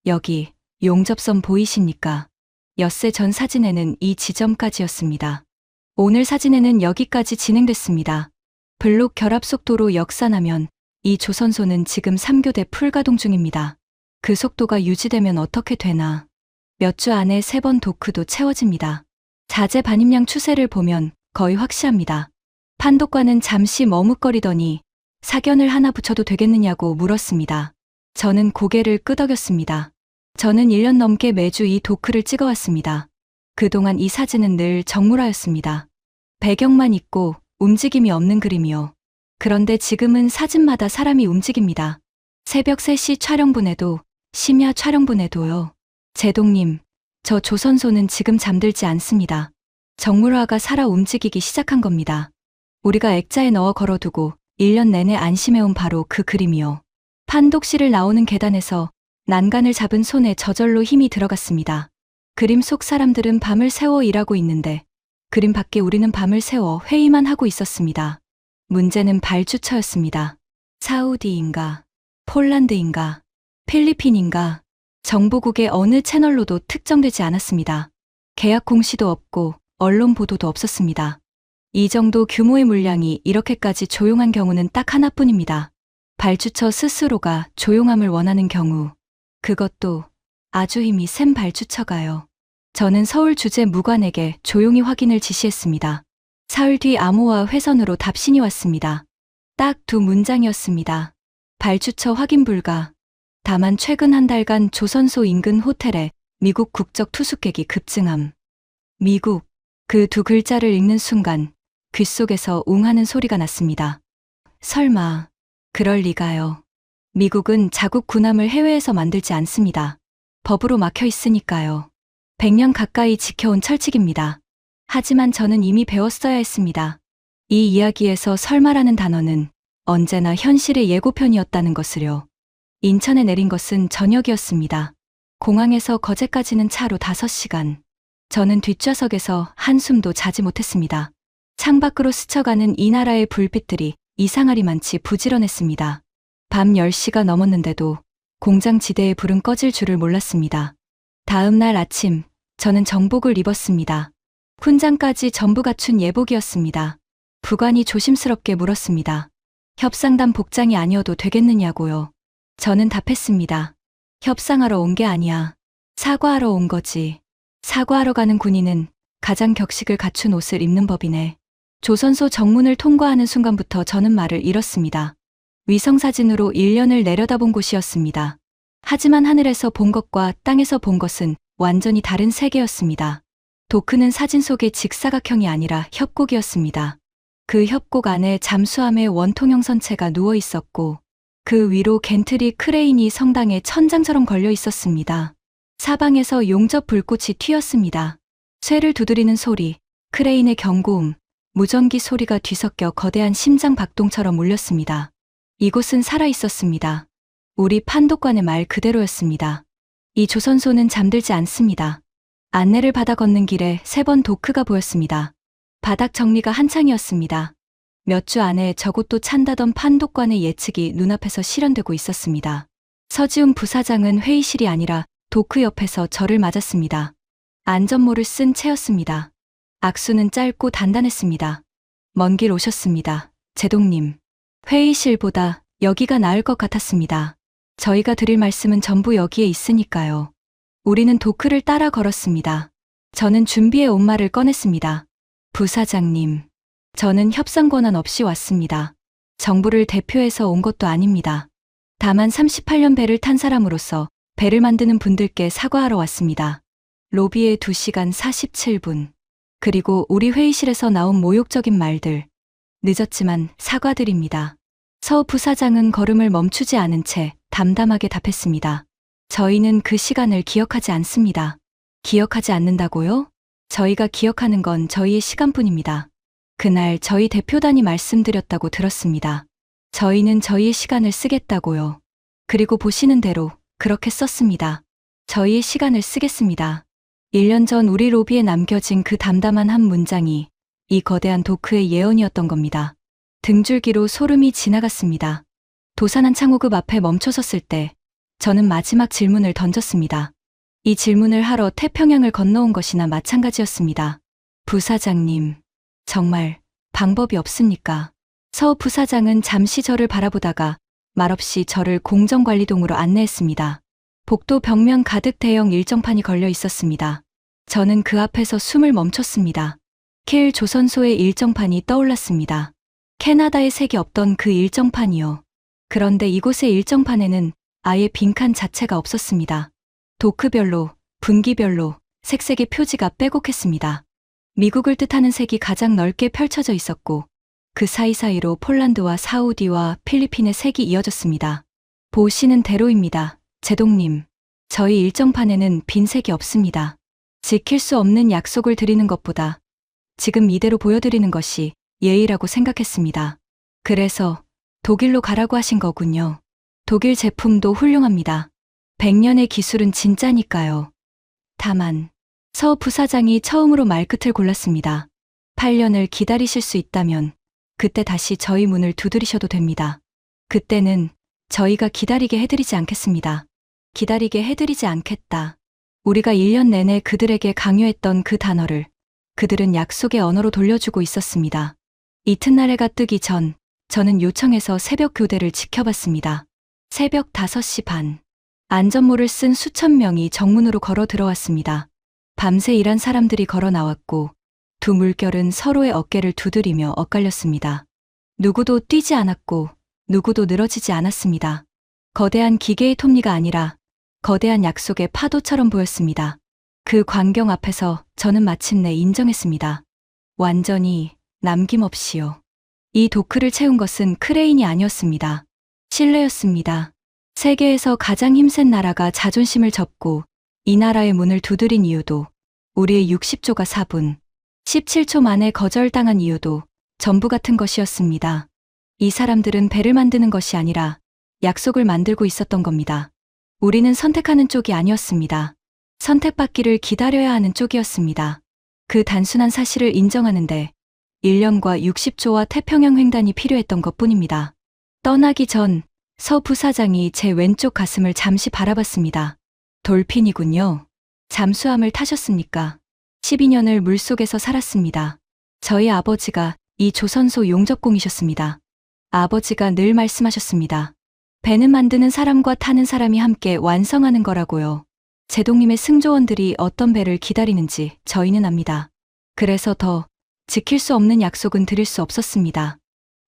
여기 용접선 보이십니까? 엿새 전 사진에는 이 지점까지였습니다. 오늘 사진에는 여기까지 진행됐습니다. 블록 결합 속도로 역산하면 이 조선소는 지금 3교대 풀가동 중입니다. 그 속도가 유지되면 어떻게 되나. 몇 주 안에 3번 도크도 채워집니다. 자재 반입량 추세를 보면 거의 확시합니다. 판독관은 잠시 머뭇거리더니 사견을 하나 붙여도 되겠느냐고 물었습니다. 저는 고개를 끄덕였습니다. 저는 1년 넘게 매주 이 도크를 찍어왔습니다. 그동안 이 사진은 늘 정물화였습니다. 배경만 있고 움직임이 없는 그림이요. 그런데 지금은 사진마다 사람이 움직입니다. 새벽 3시 촬영분에도 심야 촬영분에도요. 제동님, 저 조선소는 지금 잠들지 않습니다. 정물화가 살아 움직이기 시작한 겁니다. 우리가 액자에 넣어 걸어두고 1년 내내 안심해온 바로 그 그림이요. 판독실을 나오는 계단에서 난간을 잡은 손에 저절로 힘이 들어갔습니다. 그림 속 사람들은 밤을 새워 일하고 있는데 그림 밖에 우리는 밤을 새워 회의만 하고 있었습니다. 문제는 발주처였습니다. 사우디인가, 폴란드인가, 필리핀인가, 정보국의 어느 채널로도 특정되지 않았습니다. 계약 공시도 없고 언론 보도도 없었습니다. 이 정도 규모의 물량이 이렇게까지 조용한 경우는 딱 하나뿐입니다. 발주처 스스로가 조용함을 원하는 경우. 그것도 아주 힘이 센 발주처가요. 저는 서울주재무관에게 조용히 확인을 지시했습니다. 사흘 뒤 암호화 회선으로 답신이 왔습니다. 딱 2문장이었습니다. 발주처 확인 불가. 다만 최근 한 달간 조선소 인근 호텔에 미국 국적 투숙객이 급증함. 미국. 그 2글자를 읽는 순간 귓속에서 웅하는 소리가 났습니다. 설마 그럴 리가요. 미국은 자국 군함을 해외에서 만들지 않습니다. 법으로 막혀 있으니까요. 100년 가까이 지켜온 철칙입니다. 하지만 저는 이미 배웠어야 했습니다. 이 이야기에서 설마라는 단어는 언제나 현실의 예고편이었다는 것을요. 인천에 내린 것은 저녁이었습니다. 공항에서 거제까지는 차로 5시간. 저는 뒷좌석에서 한숨도 자지 못했습니다. 창밖으로 스쳐가는 이 나라의 불빛들이 이상하리만치 부지런했습니다. 밤 10시가 넘었는데도 공장 지대의 불은 꺼질 줄을 몰랐습니다. 다음 날 아침, 저는 정복을 입었습니다. 훈장까지 전부 갖춘 예복이었습니다. 부관이 조심스럽게 물었습니다. 협상단 복장이 아니어도 되겠느냐고요. 저는 답했습니다. 협상하러 온 게 아니야. 사과하러 온 거지. 사과하러 가는 군인은 가장 격식을 갖춘 옷을 입는 법이네. 조선소 정문을 통과하는 순간부터 저는 말을 잃었습니다. 위성사진으로 1년을 내려다본 곳이었습니다. 하지만 하늘에서 본 것과 땅에서 본 것은 완전히 다른 세계였습니다. 도크는 사진 속의 직사각형이 아니라 협곡이었습니다. 그 협곡 안에 잠수함의 원통형 선체가 누워 있었고 그 위로 겐트리 크레인이 성당의 천장처럼 걸려 있었습니다. 사방에서 용접 불꽃이 튀었습니다. 쇠를 두드리는 소리, 크레인의 경고음, 무전기 소리가 뒤섞여 거대한 심장 박동처럼 울렸습니다. 이곳은 살아있었습니다. 우리 판독관의 말 그대로였습니다. 이 조선소는 잠들지 않습니다. 안내를 받아 걷는 길에 3번 도크가 보였습니다. 바닥 정리가 한창이었습니다. 몇 주 안에 저곳도 찬다던 판독관의 예측이 눈앞에서 실현되고 있었습니다. 서지훈 부사장은 회의실이 아니라 도크 옆에서 저를 맞았습니다. 안전모를 쓴 채였습니다. 악수는 짧고 단단했습니다. 먼 길 오셨습니다. 제동님. 회의실보다 여기가 나을 것 같았습니다. 저희가 드릴 말씀은 전부 여기에 있으니까요. 우리는 도크를 따라 걸었습니다. 저는 준비해 온 말을 꺼냈습니다. 부사장님, 저는 협상 권한 없이 왔습니다. 정부를 대표해서 온 것도 아닙니다. 다만 38년 배를 탄 사람으로서 배를 만드는 분들께 사과하러 왔습니다. 로비에 2시간 47분. 그리고 우리 회의실에서 나온 모욕적인 말들. 늦었지만 사과드립니다. 서 부사장은 걸음을 멈추지 않은 채 담담하게 답했습니다. 저희는 그 시간을 기억하지 않습니다. 기억하지 않는다고요? 저희가 기억하는 건 저희의 시간뿐입니다. 그날 저희 대표단이 말씀드렸다고 들었습니다. 저희는 저희의 시간을 쓰겠다고요. 그리고 보시는 대로 그렇게 썼습니다. 저희의 시간을 쓰겠습니다. 1년 전 우리 로비에 남겨진 그 담담한 한 문장이 이 거대한 도크의 예언이었던 겁니다. 등줄기로 소름이 지나갔습니다. 도산한 창호급 앞에 멈춰섰을 때 저는 마지막 질문을 던졌습니다. 이 질문을 하러 태평양을 건너온 것이나 마찬가지였습니다. 부사장님, 정말 방법이 없습니까? 서 부사장은 잠시 저를 바라보다가 말없이 저를 공정관리동으로 안내했습니다. 복도 벽면 가득 대형 일정판이 걸려 있었습니다. 저는 그 앞에서 숨을 멈췄습니다. 킬 조선소의 일정판이 떠올랐습니다. 캐나다에 색이 없던 그 일정판이요. 그런데 이곳의 일정판에는 아예 빈칸 자체가 없었습니다. 도크별로, 분기별로 색색의 표지가 빼곡했습니다. 미국을 뜻하는 색이 가장 넓게 펼쳐져 있었고 그 사이사이로 폴란드와 사우디와 필리핀의 색이 이어졌습니다. 보시는 대로입니다. 제동님, 저희 일정판에는 빈 색이 없습니다. 지킬 수 없는 약속을 드리는 것보다 지금 이대로 보여드리는 것이 예의라고 생각했습니다. 그래서 독일로 가라고 하신 거군요. 독일 제품도 훌륭합니다. 100년의 기술은 진짜니까요. 다만 서 부사장이 처음으로 말끝을 골랐습니다. 8년을 기다리실 수 있다면 그때 다시 저희 문을 두드리셔도 됩니다. 그때는 저희가 기다리게 해드리지 않겠습니다. 기다리게 해드리지 않겠다. 우리가 1년 내내 그들에게 강요했던 그 단어를 그들은 약속의 언어로 돌려주고 있었습니다. 이튿날 해가 뜨기 전 저는 요청해서 새벽 교대를 지켜봤습니다. 새벽 5시 반. 안전모를 쓴 수천 명이 정문으로 걸어 들어왔습니다. 밤새 일한 사람들이 걸어 나왔고 두 물결은 서로의 어깨를 두드리며 엇갈렸습니다. 누구도 뛰지 않았고 누구도 늘어지지 않았습니다. 거대한 기계의 톱니가 아니라 거대한 약속의 파도처럼 보였습니다. 그 광경 앞에서 저는 마침내 인정했습니다. 완전히 남김없이요. 이 도크를 채운 것은 크레인이 아니었습니다. 신뢰였습니다. 세계에서 가장 힘센 나라가 자존심을 접고 이 나라의 문을 두드린 이유도 우리의 60조가 4분, 17초 만에 거절당한 이유도 전부 같은 것이었습니다. 이 사람들은 배를 만드는 것이 아니라 약속을 만들고 있었던 겁니다. 우리는 선택하는 쪽이 아니었습니다. 선택받기를 기다려야 하는 쪽이었습니다. 그 단순한 사실을 인정하는데 1년과 60조와 태평양 횡단이 필요했던 것뿐입니다. 떠나기 전 서 부사장이 제 왼쪽 가슴을 잠시 바라봤습니다. 돌핀이군요. 잠수함을 타셨습니까? 12년을 물속에서 살았습니다. 저희 아버지가 이 조선소 용접공이셨습니다. 아버지가 늘 말씀하셨습니다. 배는 만드는 사람과 타는 사람이 함께 완성하는 거라고요. 제동님의 승조원들이 어떤 배를 기다리는지 저희는 압니다. 그래서 더 지킬 수 없는 약속은 드릴 수 없었습니다.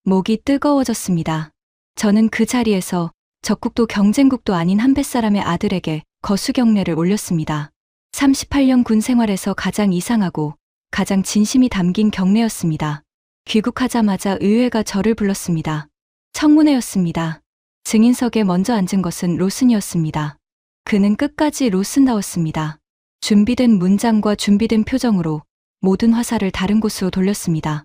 목이 뜨거워졌습니다. 저는 그 자리에서 적국도 경쟁국도 아닌 한 뱃사람의 아들에게 거수경례를 올렸습니다. 38년 군 생활에서 가장 이상하고 가장 진심이 담긴 경례였습니다. 귀국하자마자 의회가 저를 불렀습니다. 청문회였습니다. 증인석에 먼저 앉은 것은 로슨이었습니다. 그는 끝까지 로슨다웠습니다. 준비된 문장과 준비된 표정으로 모든 화살을 다른 곳으로 돌렸습니다.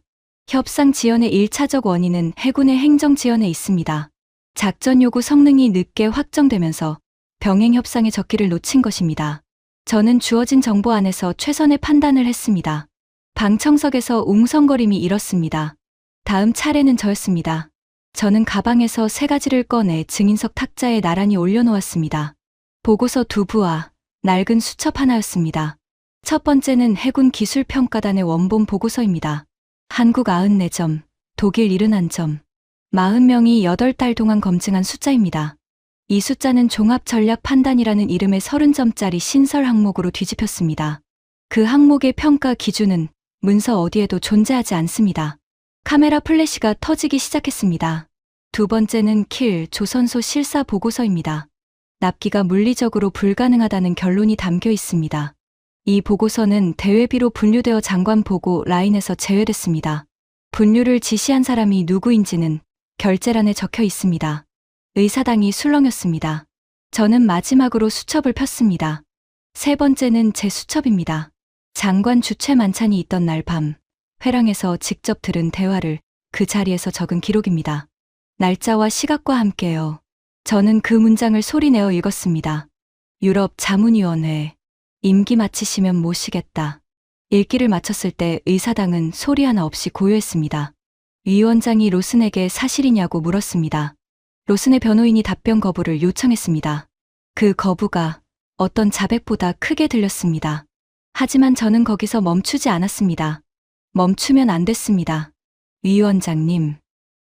협상 지연의 1차적 원인은 해군의 행정 지연에 있습니다. 작전 요구 성능이 늦게 확정되면서 병행 협상의 적기를 놓친 것입니다. 저는 주어진 정보 안에서 최선의 판단을 했습니다. 방청석에서 웅성거림이 일었습니다. 다음 차례는 저였습니다. 저는 가방에서 3가지를 꺼내 증인석 탁자에 나란히 올려놓았습니다. 보고서 2부와 낡은 수첩 하나였습니다. 첫 번째는 해군 기술평가단의 원본 보고서입니다. 한국 94점, 독일 71점, 40명이 8달 동안 검증한 숫자입니다. 이 숫자는 종합전략판단이라는 이름의 30점짜리 신설 항목으로 뒤집혔습니다. 그 항목의 평가 기준은 문서 어디에도 존재하지 않습니다. 카메라 플래시가 터지기 시작했습니다. 두 번째는 킬 조선소 실사 보고서입니다. 납기가 물리적으로 불가능하다는 결론이 담겨 있습니다. 이 보고서는 대외비로 분류되어 장관 보고 라인에서 제외됐습니다. 분류를 지시한 사람이 누구인지는 결재란에 적혀 있습니다. 의사당이 술렁였습니다. 저는 마지막으로 수첩을 폈습니다. 세 번째는 제 수첩입니다. 장관 주최 만찬이 있던 날 밤, 회랑에서 직접 들은 대화를 그 자리에서 적은 기록입니다. 날짜와 시각과 함께요. 저는 그 문장을 소리내어 읽었습니다. 유럽 자문위원회, 임기 마치시면 모시겠다. 읽기를 마쳤을 때 의사당은 소리 하나 없이 고요했습니다. 위원장이 로슨에게 사실이냐고 물었습니다. 로슨의 변호인이 답변 거부를 요청했습니다. 그 거부가 어떤 자백보다 크게 들렸습니다. 하지만 저는 거기서 멈추지 않았습니다. 멈추면 안 됐습니다. 위원장님,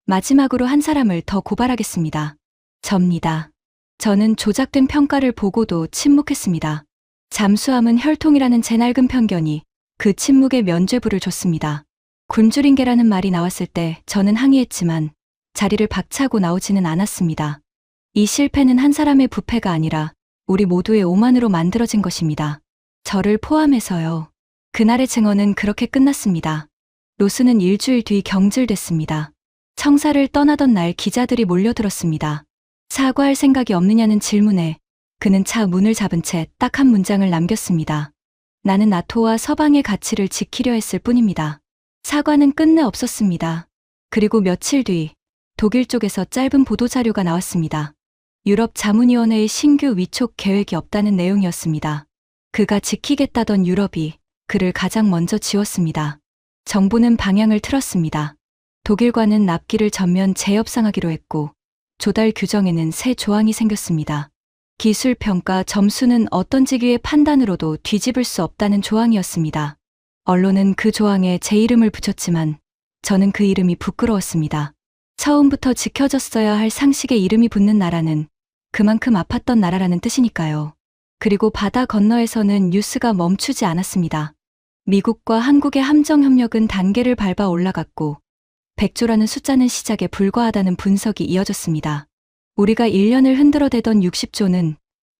마지막으로 한 사람을 더 고발하겠습니다. 접니다. 저는 조작된 평가를 보고도 침묵했습니다. 잠수함은 혈통이라는 제 낡은 편견이 그 침묵에 면죄부를 줬습니다. 굶주린개라는 말이 나왔을 때 저는 항의했지만 자리를 박차고 나오지는 않았습니다. 이 실패는 한 사람의 부패가 아니라 우리 모두의 오만으로 만들어진 것입니다. 저를 포함해서요. 그날의 증언은 그렇게 끝났습니다. 로스는 일주일 뒤 경질됐습니다. 청사를 떠나던 날 기자들이 몰려들었습니다. 사과할 생각이 없느냐는 질문에 그는 차 문을 잡은 채 딱 한 문장을 남겼습니다. 나는 나토와 서방의 가치를 지키려 했을 뿐입니다. 사과는 끝내 없었습니다. 그리고 며칠 뒤 독일 쪽에서 짧은 보도자료가 나왔습니다. 유럽 자문위원회의 신규 위촉 계획이 없다는 내용이었습니다. 그가 지키겠다던 유럽이 그를 가장 먼저 지웠습니다. 정부는 방향을 틀었습니다. 독일과는 납기를 전면 재협상하기로 했고 조달 규정에는 새 조항이 생겼습니다. 기술평가 점수는 어떤 직위의 판단으로도 뒤집을 수 없다는 조항이었습니다. 언론은 그 조항에 제 이름을 붙였지만 저는 그 이름이 부끄러웠습니다. 처음부터 지켜졌어야 할 상식에 이름이 붙는 나라는 그만큼 아팠던 나라라는 뜻이니까요. 그리고 바다 건너에서는 뉴스가 멈추지 않았습니다. 미국과 한국의 함정협력은 단계를 밟아 올라갔고 100조라는 숫자는 시작에 불과하다는 분석이 이어졌습니다. 우리가 1년을 흔들어대던 60조는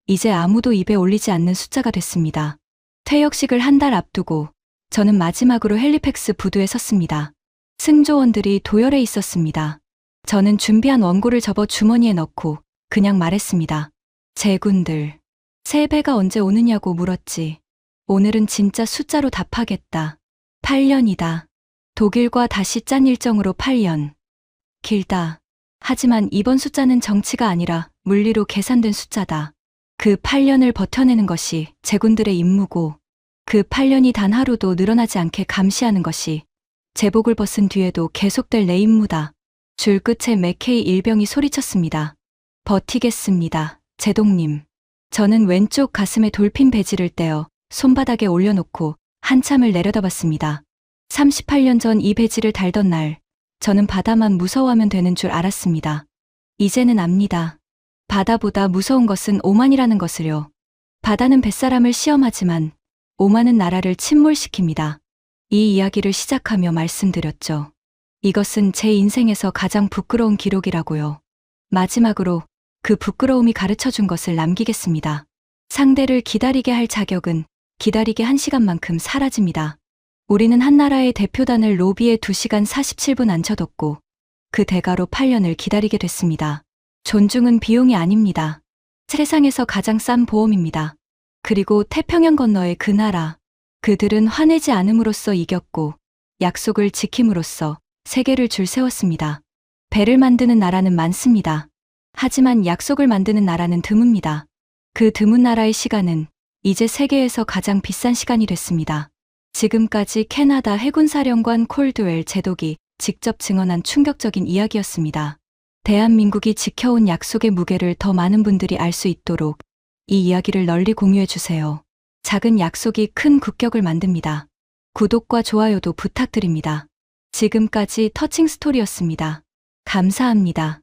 이제 아무도 입에 올리지 않는 숫자가 됐습니다. 퇴역식을 한 달 앞두고 저는 마지막으로 헬리팩스 부두에 섰습니다. 승조원들이 도열해 있었습니다. 저는 준비한 원고를 접어 주머니에 넣고 그냥 말했습니다. 제군들, 새 배가 언제 오느냐고 물었지. 오늘은 진짜 숫자로 답하겠다. 8년이다. 독일과 다시 짠 일정으로 8년. 길다. 하지만 이번 숫자는 정치가 아니라 물리로 계산된 숫자다. 그 8년을 버텨내는 것이 제군들의 임무고 그 8년이 단 하루도 늘어나지 않게 감시하는 것이 제복을 벗은 뒤에도 계속될 내 임무다. 줄 끝에 맥케이 일병이 소리쳤습니다. 버티겠습니다. 제동님. 저는 왼쪽 가슴에 돌핀 배지를 떼어 손바닥에 올려놓고 한참을 내려다봤습니다. 38년 전 이 배지를 달던 날, 저는 바다만 무서워하면 되는 줄 알았습니다. 이제는 압니다. 바다보다 무서운 것은 오만이라는 것을요. 바다는 뱃사람을 시험하지만 오만은 나라를 침몰시킵니다. 이 이야기를 시작하며 말씀드렸죠. 이것은 제 인생에서 가장 부끄러운 기록이라고요. 마지막으로 그 부끄러움이 가르쳐준 것을 남기겠습니다. 상대를 기다리게 할 자격은 기다리게 한 시간만큼 사라집니다. 우리는 한 나라의 대표단을 로비에 2시간 47분 앉혀뒀고 그 대가로 8년을 기다리게 됐습니다. 존중은 비용이 아닙니다. 세상에서 가장 싼 보험입니다. 그리고 태평양 건너의 그 나라, 그들은 화내지 않음으로써 이겼고 약속을 지킴으로써 세계를 줄 세웠습니다. 배를 만드는 나라는 많습니다. 하지만 약속을 만드는 나라는 드뭅니다. 그 드문 나라의 시간은 이제 세계에서 가장 비싼 시간이 됐습니다. 지금까지 캐나다 해군사령관 콜드웰 제독이 직접 증언한 충격적인 이야기였습니다. 대한민국이 지켜온 약속의 무게를 더 많은 분들이 알 수 있도록 이 이야기를 널리 공유해 주세요. 작은 약속이 큰 국격을 만듭니다. 구독과 좋아요도 부탁드립니다. 지금까지 터칭 스토리였습니다. 감사합니다.